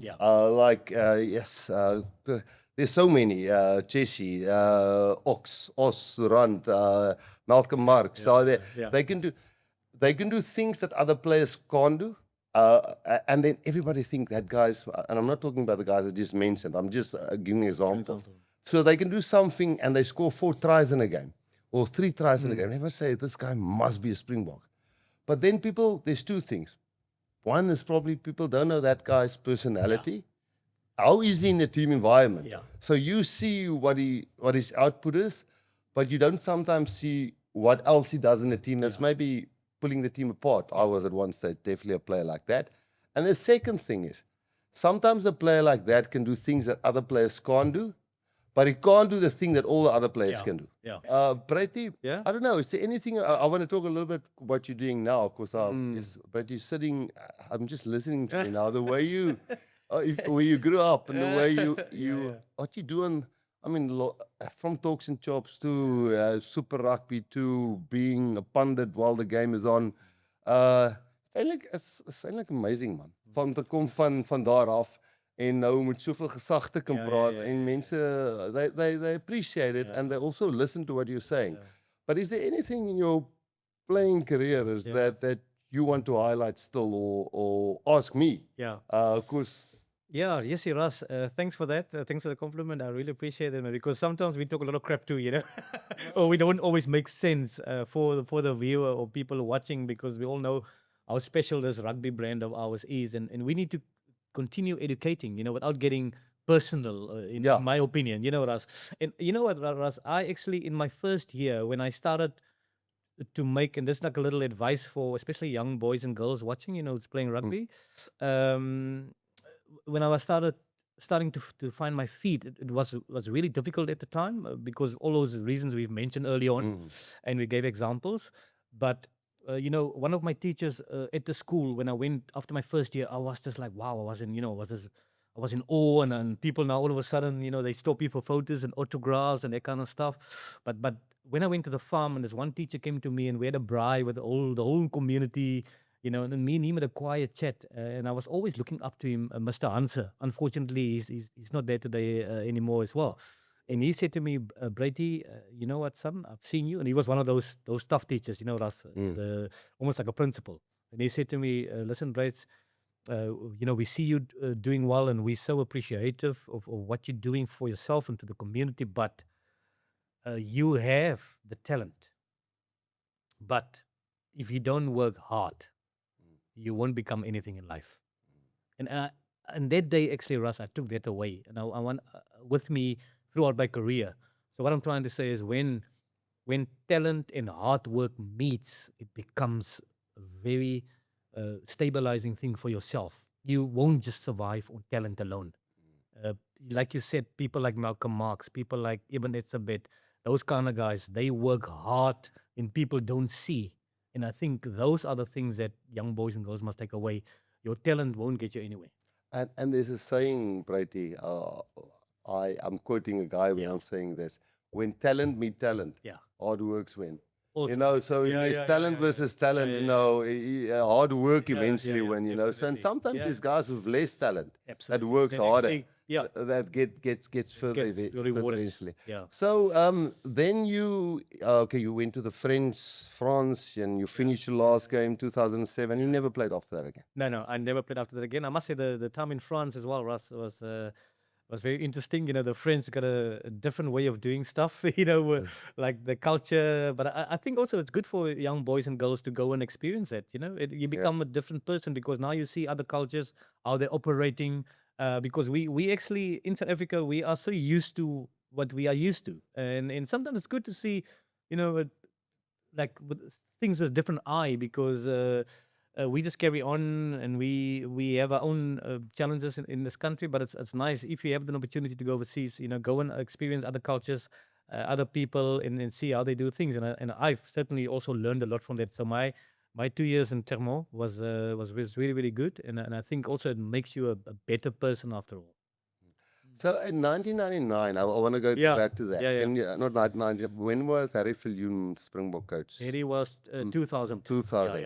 there's so many, Chessie, Os, Rand, Malcolm Marx, they can do things that other players can't do. And then everybody think that guys, and I'm not talking about the guys I just mentioned, I'm just giving examples. So they can do something and they score 4 tries in a game or 3 tries in a game. Never say this guy must be a Springbok. But then people, there's two things. One is probably people don't know that guy's personality. How is he in a team environment? Yeah. So you see what his output is, but you don't sometimes see what else he does in a team that's maybe pulling the team apart. I was at one stage definitely a player like that. And the second thing is, sometimes a player like that can do things that other players can't do, but he can't do the thing that all the other players can do. Yeah. Breyty, Yeah. I don't know, is there anything, I want to talk a little bit what you're doing now, because Breyty, you're sitting, I'm just listening to you now, the way you, where you grew up and the way what you doing, I mean, from talks and chops to Super Rugby to being a pundit while the game is on. It's eintlik amazing, man. Van te kom van daar af en nou met soveel gesag te kan praat en mense they appreciate it and they also listen to what you're saying. But is there anything in your playing career that you want to highlight still or ask me? Yeah. Of course. Yeah, yes, Ras. Thanks for that. Thanks for the compliment. I really appreciate it, man, because sometimes we talk a lot of crap too, you know, or we don't always make sense for the viewer or people watching, because we all know how special this rugby brand of ours is, and we need to continue educating, you know, without getting personal, in my opinion, you know, Ras. And you know what, Ras, I actually, in my first year, when I started to make, and this is like a little advice for especially young boys and girls watching, you know, it's playing rugby. When I was starting to find my feet, it was really difficult at the time, because all those reasons we've mentioned early on, and we gave examples. But you know, one of my teachers at the school, when I went after my first year, I was just like, wow, I was in awe, and people now all of a sudden, you know, they stop you for photos and autographs and that kind of stuff. But when I went to the farm, and this one teacher came to me, and we had a braai with the whole community, you know, and me and him had a quiet chat, and I was always looking up to him, Mr. Hanse. Unfortunately, he's not there today anymore as well. And he said to me, Breyty, you know what, son, I've seen you. And he was one of those tough teachers, you know, almost like a principal. And he said to me, listen, Breyt, you know, we see you doing well, and we're so appreciative of what you're doing for yourself and to the community, but you have the talent. But if you don't work hard, you won't become anything in life. And that day, actually, Russ, I took that away, and I want with me throughout my career. So what I'm trying to say is, when talent and hard work meets, it becomes a very stabilizing thing for yourself. You won't just survive on talent alone. Like you said, people like Malcolm Marx, people like Ibn Etzebeth, those kind of guys, they work hard and people don't see. And I think those are the things that young boys and girls must take away. Your talent won't get you anywhere. And there's a saying, Breyty, I'm quoting a guy when I'm saying this: when talent meet talent, hard works win. Also, you know, so there's talent versus talent. You know, hard work eventually win. You know, so and sometimes these guys with less talent that works harder, that gets further eventually. Yeah. So then you went to the France, and you finished your last game 2007. You never played after that again. No, I never played after that again. I must say the time in France as well, Russ, was very interesting. You know, the French got a different way of doing stuff, you know, like the culture. But I think also it's good for young boys and girls to go and experience that, you know. You become a different person, because now you see other cultures, how they're operating. Because we actually, in South Africa, we are so used to what we are used to. And sometimes it's good to see, you know, like with things with different eye, because we just carry on, and we have our own challenges in this country. But it's nice if you have an opportunity to go overseas, you know, go and experience other cultures, other people, and see how they do things. And I've certainly also learned a lot from that. So my 2 years in Termo was really, really good, and I think also it makes you a better person after all. So in 1999, I want to go back to that. Yeah. Not 1999. When was Harry Viljoen Springbok coach? Harry was 2000. 2000.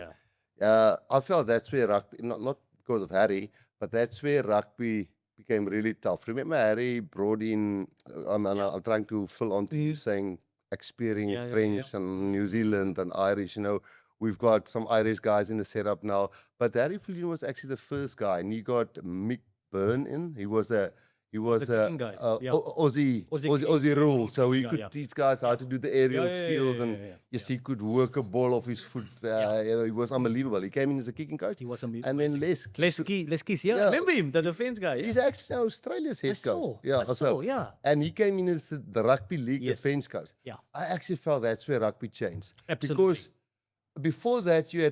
Yeah. I felt that's where rugby, not because of Harry, but that's where rugby became really tough. Remember, Harry brought in, I'm trying to fill on to you saying, experiencing French and New Zealand and Irish. You know, we've got some Irish guys in the setup now. But Harry Viljoen was actually the first guy, and he got Mick Byrne in. He was a he was The kicking guy. Yeah. Aussie rule. So he guy, could yeah. teach guys how to do the aerial Yeah, yeah, yeah, skills, yeah, and yeah, yeah. yes, he could work a ball off his foot. You know, he was unbelievable. He came in as a kicking coach. He was amazing. And then Leskie, yeah, Yeah. remember him, the defense guy. He's Yeah. actually now Australia's head coach. I saw, yeah. And he came in as the rugby league Yes. defense coach. Yeah. I actually felt that's where rugby changed. Absolutely. Because before that, you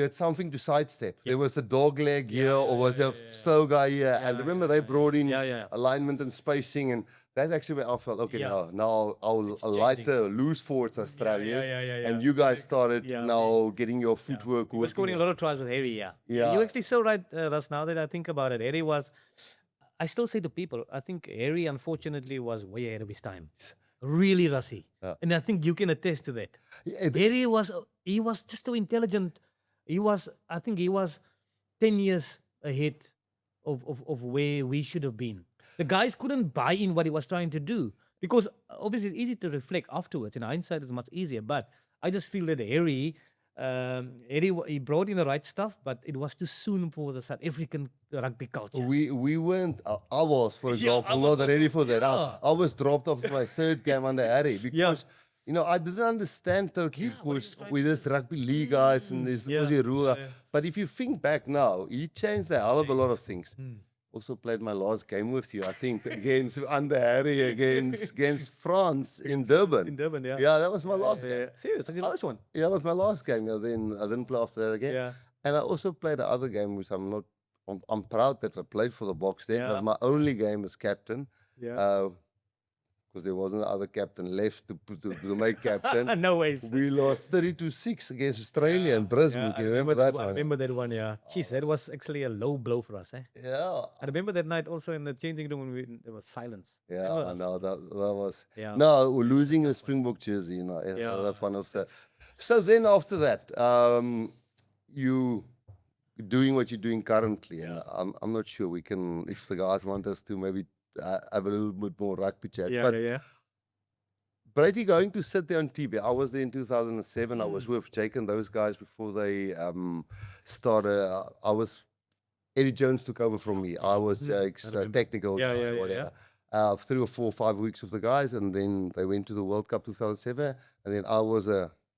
had something to sidestep. There was a dog leg here, or was a slow guy here. And remember, they brought in alignment and spacing, and that's actually where I felt, okay, now I'll like the loose forwards Australia, and you guys started now getting your footwork He was scoring a lot of tries with Harry, yeah. You're actually so right, Russ, now that I think about it. Harry was, I still say to people, I think Harry, unfortunately, was way ahead of his time. Really, Rassie. And I think you can attest to that. Harry he was just so intelligent. I think he was 10 years ahead of where we should have been. The guys couldn't buy in what he was trying to do, because obviously it's easy to reflect afterwards. In hindsight, it's much easier. But I just feel that Harry, he brought in the right stuff, but it was too soon for the South African rugby culture. We weren't. I was, for example, not ready for that. I was dropped off my third game under Harry because. You know, I didn't understand totally because with this rugby league guys and this Aussie rule. But if you think back now, he changed a hell of a lot of things. Also played my last game with you, I think, against under Harry against France in Durban. In Durban, yeah. Yeah, that was my last game. Serious, that's your last one. Yeah, that was my last game. Then I didn't play after that again. Yeah. And I also played the other game, which I'm proud that I played for the Box then. But my only game as captain. Yeah. Because there wasn't another captain left to make captain. No ways. We lost 32-6 against Australia in Brisbane. You remember that one? I remember that one, yeah. Jeez, that was actually a low blow for us, eh? Yeah. I remember that night also in the changing room when there was silence. Yeah, I know. That was... Yeah. No, we're losing a Springbok jersey, you know. That's one of the... So then after that, you doing what you're doing currently. And I'm not sure we can... If the guys want us to maybe... have a little bit more rugby chat. Brady going to sit there on TV. I was there in 2007. I was with Jake and those guys before they started. I was Eddie Jones took over from me. I was Jake's technical guy, whatever. 3 or 4 or 5 weeks with the guys, and then they went to the World Cup 2007, and then I was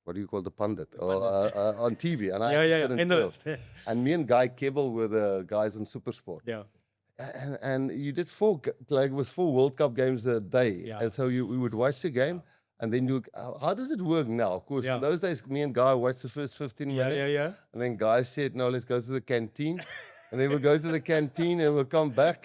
what do you call the pundit? On TV, and I had to sit and and me and Guy Kebbel were the guys on Supersport. Yeah. And you did 4 World Cup games a day, and so we would watch the game, and then how does it work now? Of course, in those days, me and Guy watched the first 15 minutes, and then Guy said, "No, let's go to the canteen." And then we'll go to the canteen and we'll come back,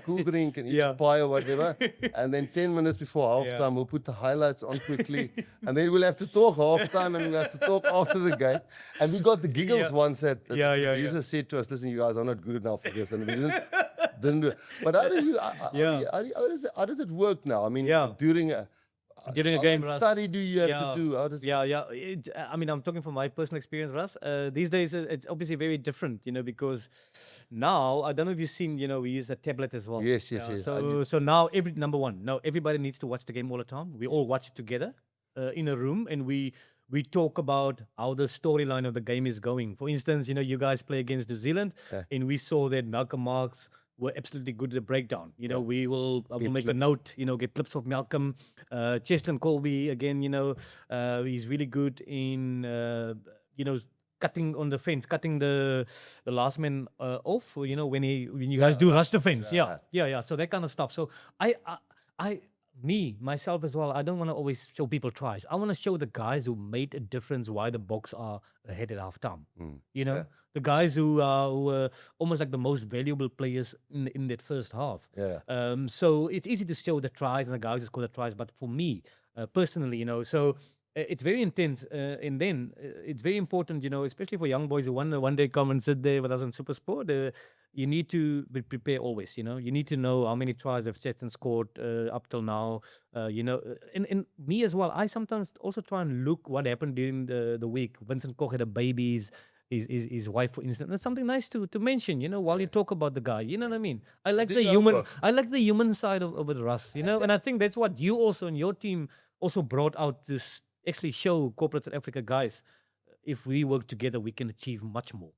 cool drink and eat a pie or whatever. And then 10 minutes before halftime, we'll put the highlights on quickly. And then we'll have to talk halftime and we'll have to talk after the game. And we got the giggles once that user said to us, "Listen, you guys are not good enough for this." And we didn't do it. But how does it work now? I mean, during a game, Russ. Study do you have to do? How does I mean, I'm talking from my personal experience, Russ. These days, it's obviously very different, you know, because now, I don't know if you've seen, you know, we use a tablet as well. Yes. So now, number one, now everybody needs to watch the game all the time. We all watch it together in a room, and we talk about how the storyline of the game is going. For instance, you know, you guys play against New Zealand, and we saw that Malcolm Marx were absolutely good at the breakdown. You know, I will make a note, you know, get clips of Malcolm. Cheston Colby, again, you know, he's really good in, you know, cutting on the fence, cutting the last man off, you know, when you guys do rush the fence. Yeah. So that kind of stuff. So myself as well, I don't want to always show people tries. I want to show the guys who made a difference why the Boks are ahead at halftime. You know, the guys who were almost like the most valuable players in that first half. So it's easy to show the tries and the guys who score the tries, but for me personally, you know, so it's very intense, and then it's very important, you know, especially for young boys who want to one day come and sit there with us on Supersport. You need to be prepared always, you know. You need to know how many tries have Cheston scored up till now, you know. And me as well, I sometimes also try and look what happened during the week. Vincent Koch had a baby, his wife, for instance. That's something nice to mention, you know, while you talk about the guy. You know what I mean? I like the human side of it, Russ, you know. And I think that's what you also and your team also brought out to actually show corporate South Africa guys, if we work together, we can achieve much more.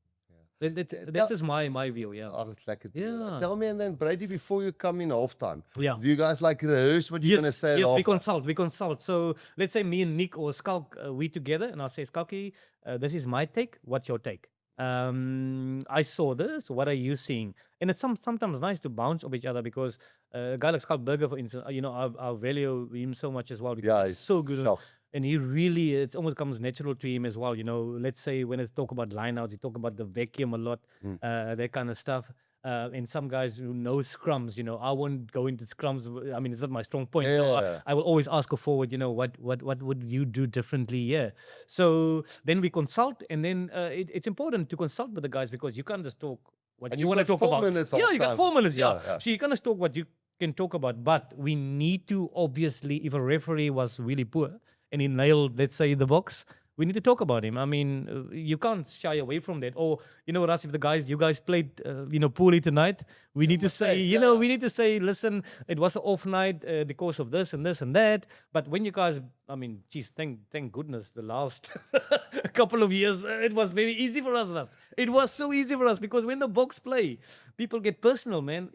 That's just my view. Yeah. Oh, that's lekker. Yeah. Tell me, and then Brady, before you come in halftime, Yeah. do you guys like rehearse what you're gonna say? at Yes, we halftime? consult. So let's say me and Nick or Skulk, we together, and I'll say, Skulky, this is my take. What's your take? I saw this. What are you seeing? And it's sometimes nice to bounce off each other because a guy like Skulk Burger, for instance, I value him so much as well because Yeah, he's so good. sharp. And he really, it almost comes natural to him as well. Let's say when it's talk about lineouts, he talk about the vacuum a lot, that kind of stuff. And some guys who know scrums, I won't go into scrums. I mean, it's not my strong point. So Yeah. I will always ask a forward, what would you do differently? Yeah. So then we consult, and then it's important to consult with the guys because you can't just talk what And you you've want to got talk 4 about. minutes Yeah, you got half-time. 4 minutes. Yeah. Yeah. So you can't just talk what you can talk about, but we need to obviously, if a referee was really poor and he nailed, let's say, the box, we need to talk about him. I mean, you can't shy away from that. Or, Russ, if you guys played, poorly tonight, we need to say, we need to say, listen, it was an off night because of this and this and that. But when you guys, I mean, geez, thank goodness, the last couple of years, it was very easy for us, Russ. It was so easy for us because when the box play, people get personal, man,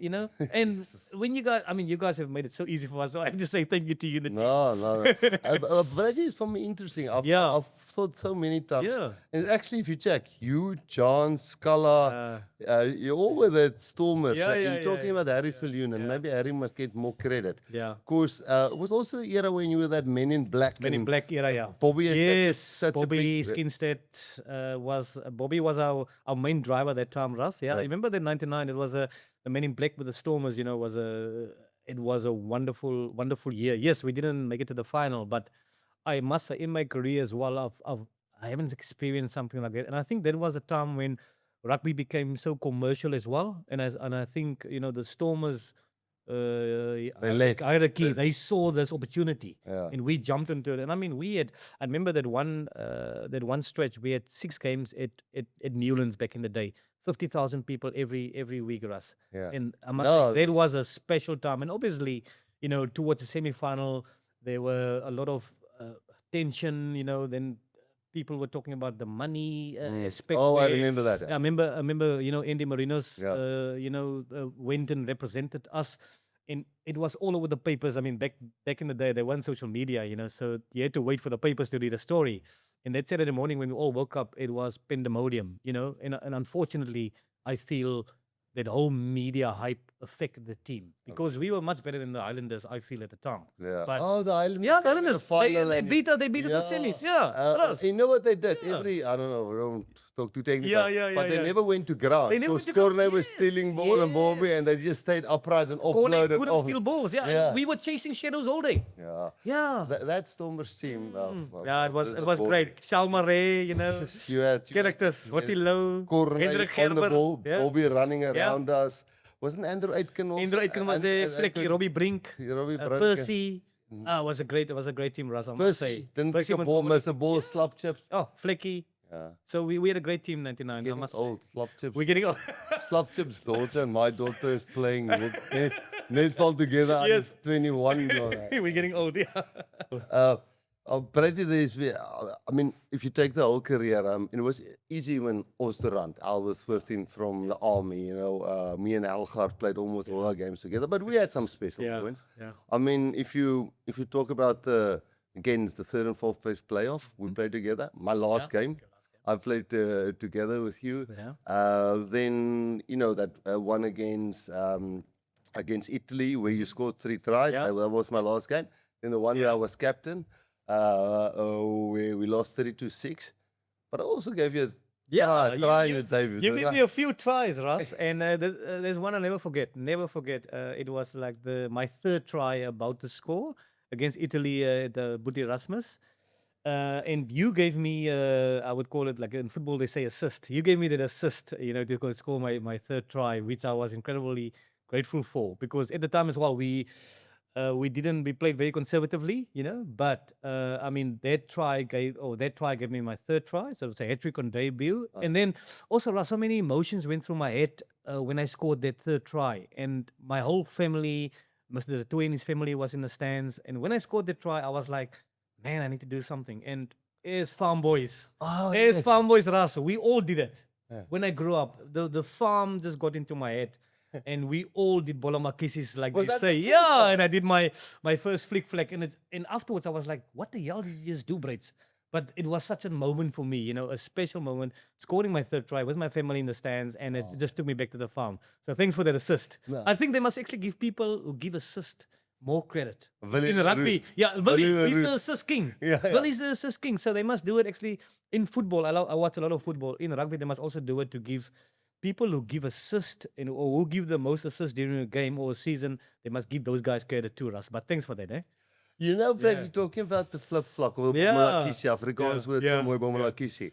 And when you guys have made it so easy for us. So I have to say thank you to you, the team. No. Brady is for me interesting. I've thought so many times. Yeah. And actually, if you check, you, John, Scala, you all were the Stormers. You're talking about Harry Fillion, and maybe Harry must get more credit. Yeah. Of course, it was also the era when you were that Men in Black. Men in Black era, yeah. Bobby had yes, such a Bobby big- Skinstead was our main driver that time, Russ. Yeah, I remember that '99. It was the Men in Black with the Stormers. It was a wonderful year. Yes, we didn't make it to the final, but I must say, in my career as well, I haven't experienced something like that. And I think that was a time when rugby became so commercial as well. And I think the Stormers, led. hierarchy, they saw this opportunity, Yeah. and we jumped into it. And I mean, I remember that one stretch. We had 6 games at Newlands back in the day. 50,000 people every week, Russ. Yeah. And I must No, say, that was a special time. And obviously, towards the semi-final, there were a lot of tension. Then people were talking about the money aspect. Oh, I where- remember that. I remember, Andy Marinos, Yeah. went and represented us. And it was all over the papers. I mean, back in the day, there wasn't social media, so you had to wait for the papers to read a story. And that Saturday morning when we all woke up, it was pandemonium, and unfortunately, I feel that whole media hype affected the team because we were much better than the Islanders, I feel, at the time. Yeah. But The Islanders. yeah, the came in Islanders, final they and- beat us in semis. Yeah. Russ. You know what they did? Yeah. I don't know, we don't talk too technical. Yeah, But they yeah. never went to ground. They never Because went to ground. Corne was Yes, stealing ball and Bobby, and they just stayed upright and Corne offloaded. couldn't steal balls. Yeah. Yeah. We were chasing shadows all day. Yeah. Yeah. That Stormers team. Yeah, it was great. Salma Ray, You had characters. Wattilo, Corne Hendrik on the Gerber. ball, Yeah. Bobby running around us. Wasn't Andrew Aitken also? Indra Aitken was there, Flecky, Robbie Brink, Robbie Brink, Percy. It was a great team, Russ, I must say. Percy didn't Percy pick a went ball, forward. miss a ball, slap chips. Oh, Flecky. Yeah. So we had a great team, 99. I Getting must say. old, slap chips. We're getting old. Slap chips' daughter and my daughter is playing netball together. Yes. 21. We're getting old, yeah. Brady, I mean, if you take the whole career, it was easy when Oosterrand, I was with him from the army, me and Algaard played almost all our games together, but we had some special points. Yeah. I mean, if you talk about again, it's the 3rd and 4th place playoff, we played together. My last game, I played together with you. Yeah. Then, that one against Italy where you scored 3 tries. Yeah. That was my last game. Then the one where I was captain, where we lost 32-6. But I also gave you a try with David. You gave me a few tries, Russ, and there's one I'll never forget. Never forget. It was like my 3rd try about to score against Italy at the Boetie Erasmus. And you gave me, I would call it, like in football they say assist. You gave me that assist, to go score my 3rd try, which I was incredibly grateful for. Because at the time as well, we played very conservatively, but I mean, that try gave me my 3rd try. So it's a hat-trick on debut. And then also, Russ, so many emotions went through my head when I scored that 3rd try. And my whole family, Mr. Twain, his family was in the stands. And when I scored the try, I was like, man, I need to do something. And as farm boys, Russ, we all did it. when I grew up, the farm just got into my head. And we all did bola makisis, like Was they that say. the first Yeah, one? and I did my first flick. And afterwards I was like, what the hell did you just do, Brits? But it was such a moment for me, a special moment, scoring my third try with my family in the stands, and it just took me back to the farm. So thanks for that assist. No. I think they must actually give people who give assist more credit. Willie In rugby, yeah, Willie Willie, he's Root. the assist king. Yeah, yeah. Willie's the assist king. So they must do it actually in football. I watch a lot of football. In rugby, they must also do it to give people who give assist or who give the most assist during a game or a season. They must give those guys credit too, Russ. But thanks for that, eh? You know, Brad, Yeah. you're talking about the flip-flop or Yeah. Malakisi, Afrikaans Yeah. word Yeah. somewhere, Malakisi.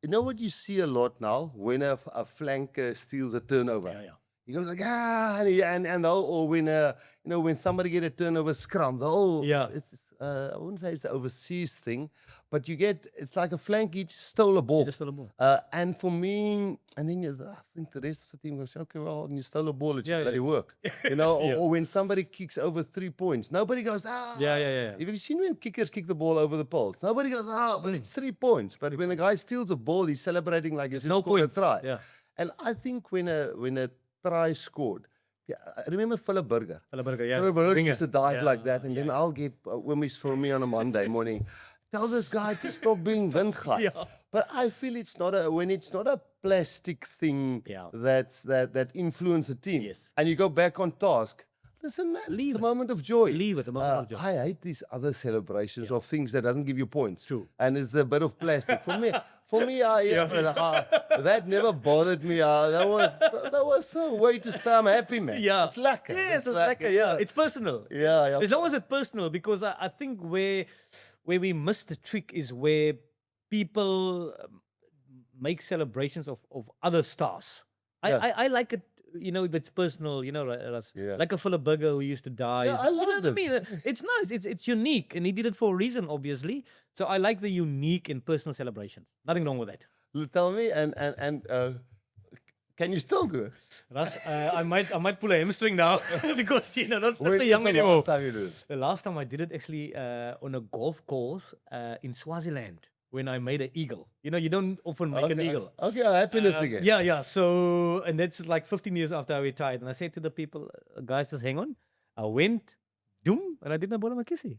You know what you see a lot now? When a flanker steals a turnover. Yeah, yeah. He goes like, and or when when somebody get a turnover scrum, Yeah. I wouldn't say it's an overseas thing, but it's like a flank each stole a ball. Just stole a ball. And for me, and then I think the rest of the team goes, okay, well, you stole a ball, it should Yeah, bloody yeah. work. You know, Yeah. or when somebody kicks over 3 points, nobody goes, Yeah, yeah. Have you seen when kickers kick the ball over the poles? Nobody goes, but it's 3 points. But when a guy steals a ball, he's celebrating like he's just no scored points. a try. Yeah. And I think when a try scored, I remember Philip Burger. Yeah. Philip Burger Winger. used to dive Yeah. like that, and then I'll get wimmies for me on a Monday morning. Tell this guy to stop being windgat. Yeah. But I feel it's not a plastic thing Yeah. that influence the team. Yes. And you go back on task. Listen, man, Leave it's a it. moment of joy. Leave it, a moment of joy. I hate these other celebrations of things that doesn't give you points. True. And it's a bit of plastic. For me, that never bothered me. That was a way to say I'm happy, man. Yeah. It's lekker. Yes, it's lekker. Yeah. It's personal. Yeah. As long as it's personal, because I think where we miss the trick is where people make celebrations of other stars. Yeah. I like it, if it's personal, Russ. Yeah. Like a Philip Burger who used to die. Yeah, I You know loved what I it. mean? It's nice. It's unique, and he did it for a reason, obviously. So I like the unique and personal celebrations. Nothing wrong with that. Tell me, and can you still do it? Russ, I might pull a hamstring now because not When so is young the anymore. last time you do it? The last time I did it actually on a golf course in Swaziland when I made an eagle. You don't often make an eagle. Okay, happiness again. Yeah. So, and that's like 15 years after I retired. And I said to the people, guys, just hang on. I went, doom, and I did my bola makisi.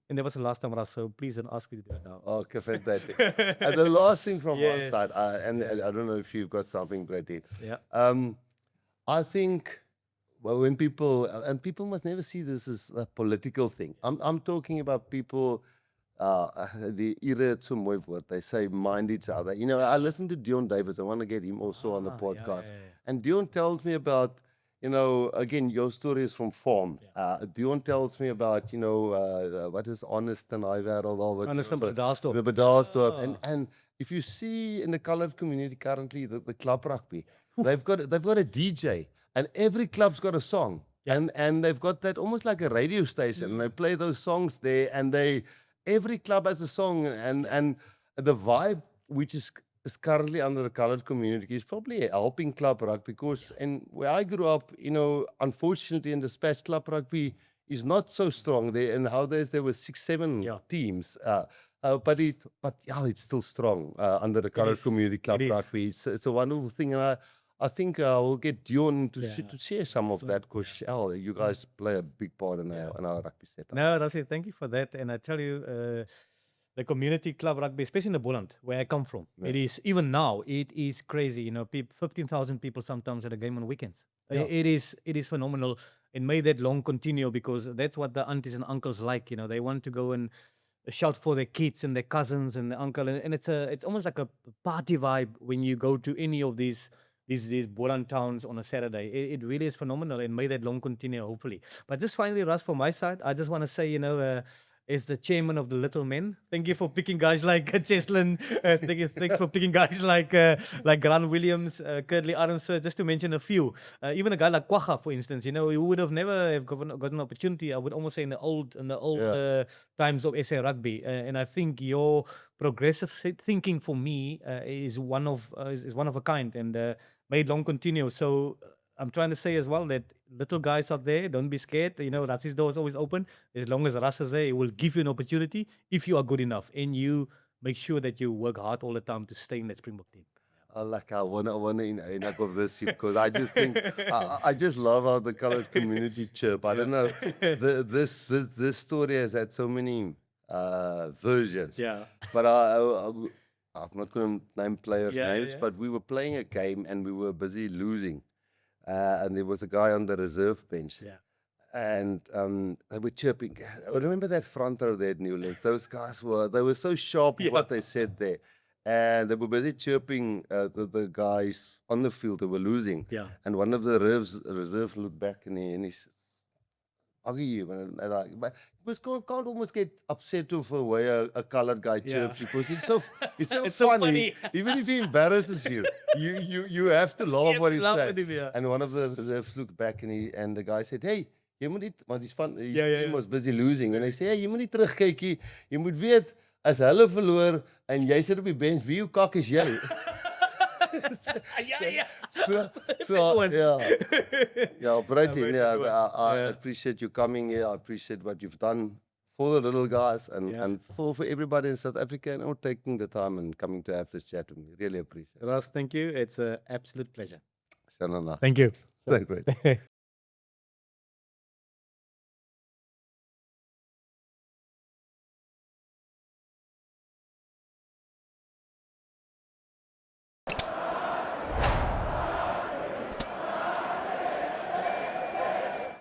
And that was the last time, Russ. So please don't ask me to do it now. Okay, fantastic. And the last thing from Yes. my side, and I don't know if you've got something, Brady. Yeah. I think, well, when people must never see this as a political thing. I'm talking about people, the era to move word. They say mind each other. I listen to Dion Davis. I want to get him also on the podcast. yeah. And Dion tells me about, again, your story is from farm. Dion tells me about, what is honest and I Honest en bedaarsdorp. the bedaarsdorp. And if you see in the colored community currently, the club rugby, they've got a DJ, and every club's got a song. And they've got that almost like a radio station, and they play those songs there, and every club has a song, and the vibe which is currently under the colored community is probably helping club rugby, because and where I grew up, unfortunately in the Dispatch club rugby is not so strong there. And nowadays there were 6-7 Yeah. teams, but it's still strong under the colored is. community club It is. rugby. It's a wonderful thing, and I think we'll get Dion to share some of that, because you guys play a big part in our rugby setup. No, that's it. Thank you for that. And I tell you, the community club rugby, especially in the Boland, where I come from, it is, even now, it is crazy. 15,000 people sometimes at a game on weekends. Yeah. It is phenomenal. And may that long continue, because that's what the aunties and uncles like. They want to go and shout for their kids and their cousins and the uncle. And it's almost like a party vibe when you go to any of these Boland towns on a Saturday. It really is phenomenal, and may that long continue, hopefully. But just finally, Russ, from my side, I just want to say, as the chairman of the Little Men, thank you for picking guys like Cheslin. Thanks for picking guys like Grant Williams, Curtly Arnser, just to mention a few. Even a guy like Quagga, for instance, he would have never have got an opportunity. I would almost say in the old times of SA Rugby. And I think your progressive thinking for me is one of a kind, and may it long continue. So I'm trying to say as well that little guys out there, don't be scared. Rassie's door is always open. As long as Rass is there, it will give you an opportunity if you are good enough and you make sure that you work hard all the time to stay in that Springbok team. I wanna enact of this because I just think I just love how the colored community chirp. I don't know. This story has had so many versions. Yeah. But I'm not going to name players' names, but we were playing a game and we were busy losing. And there was a guy on the reserve bench. Yeah. And they were chirping. I remember that front row there at Newlands. Those guys were so sharp with what they said there. And they were busy chirping the guys on the field that were losing. Yeah. And one of the reserves looked back and he said, argue you, but can't almost get upset with the way a colored guy chirps because it's so It's so funny. funny. Even if he embarrasses you, you have to laugh what he laugh said. at him, yeah. And one of the reserves looked back and the guy said, "Hey, jy moet nie," want his team was busy losing, and hy sê, "Hey, jy moet nie terugkyk nie. Jy moet weet as hulle verloor en jy sit op die bench, wie jou kak is jy?" Yeah. So yeah, Breyton, very I appreciate you coming here. I appreciate what you've done for the little guys and for everybody in South Africa and all taking the time and coming to have this chat with me. Really appreciate it. Ras, thank you. It's an absolute pleasure. Shanana. Thank you. So great.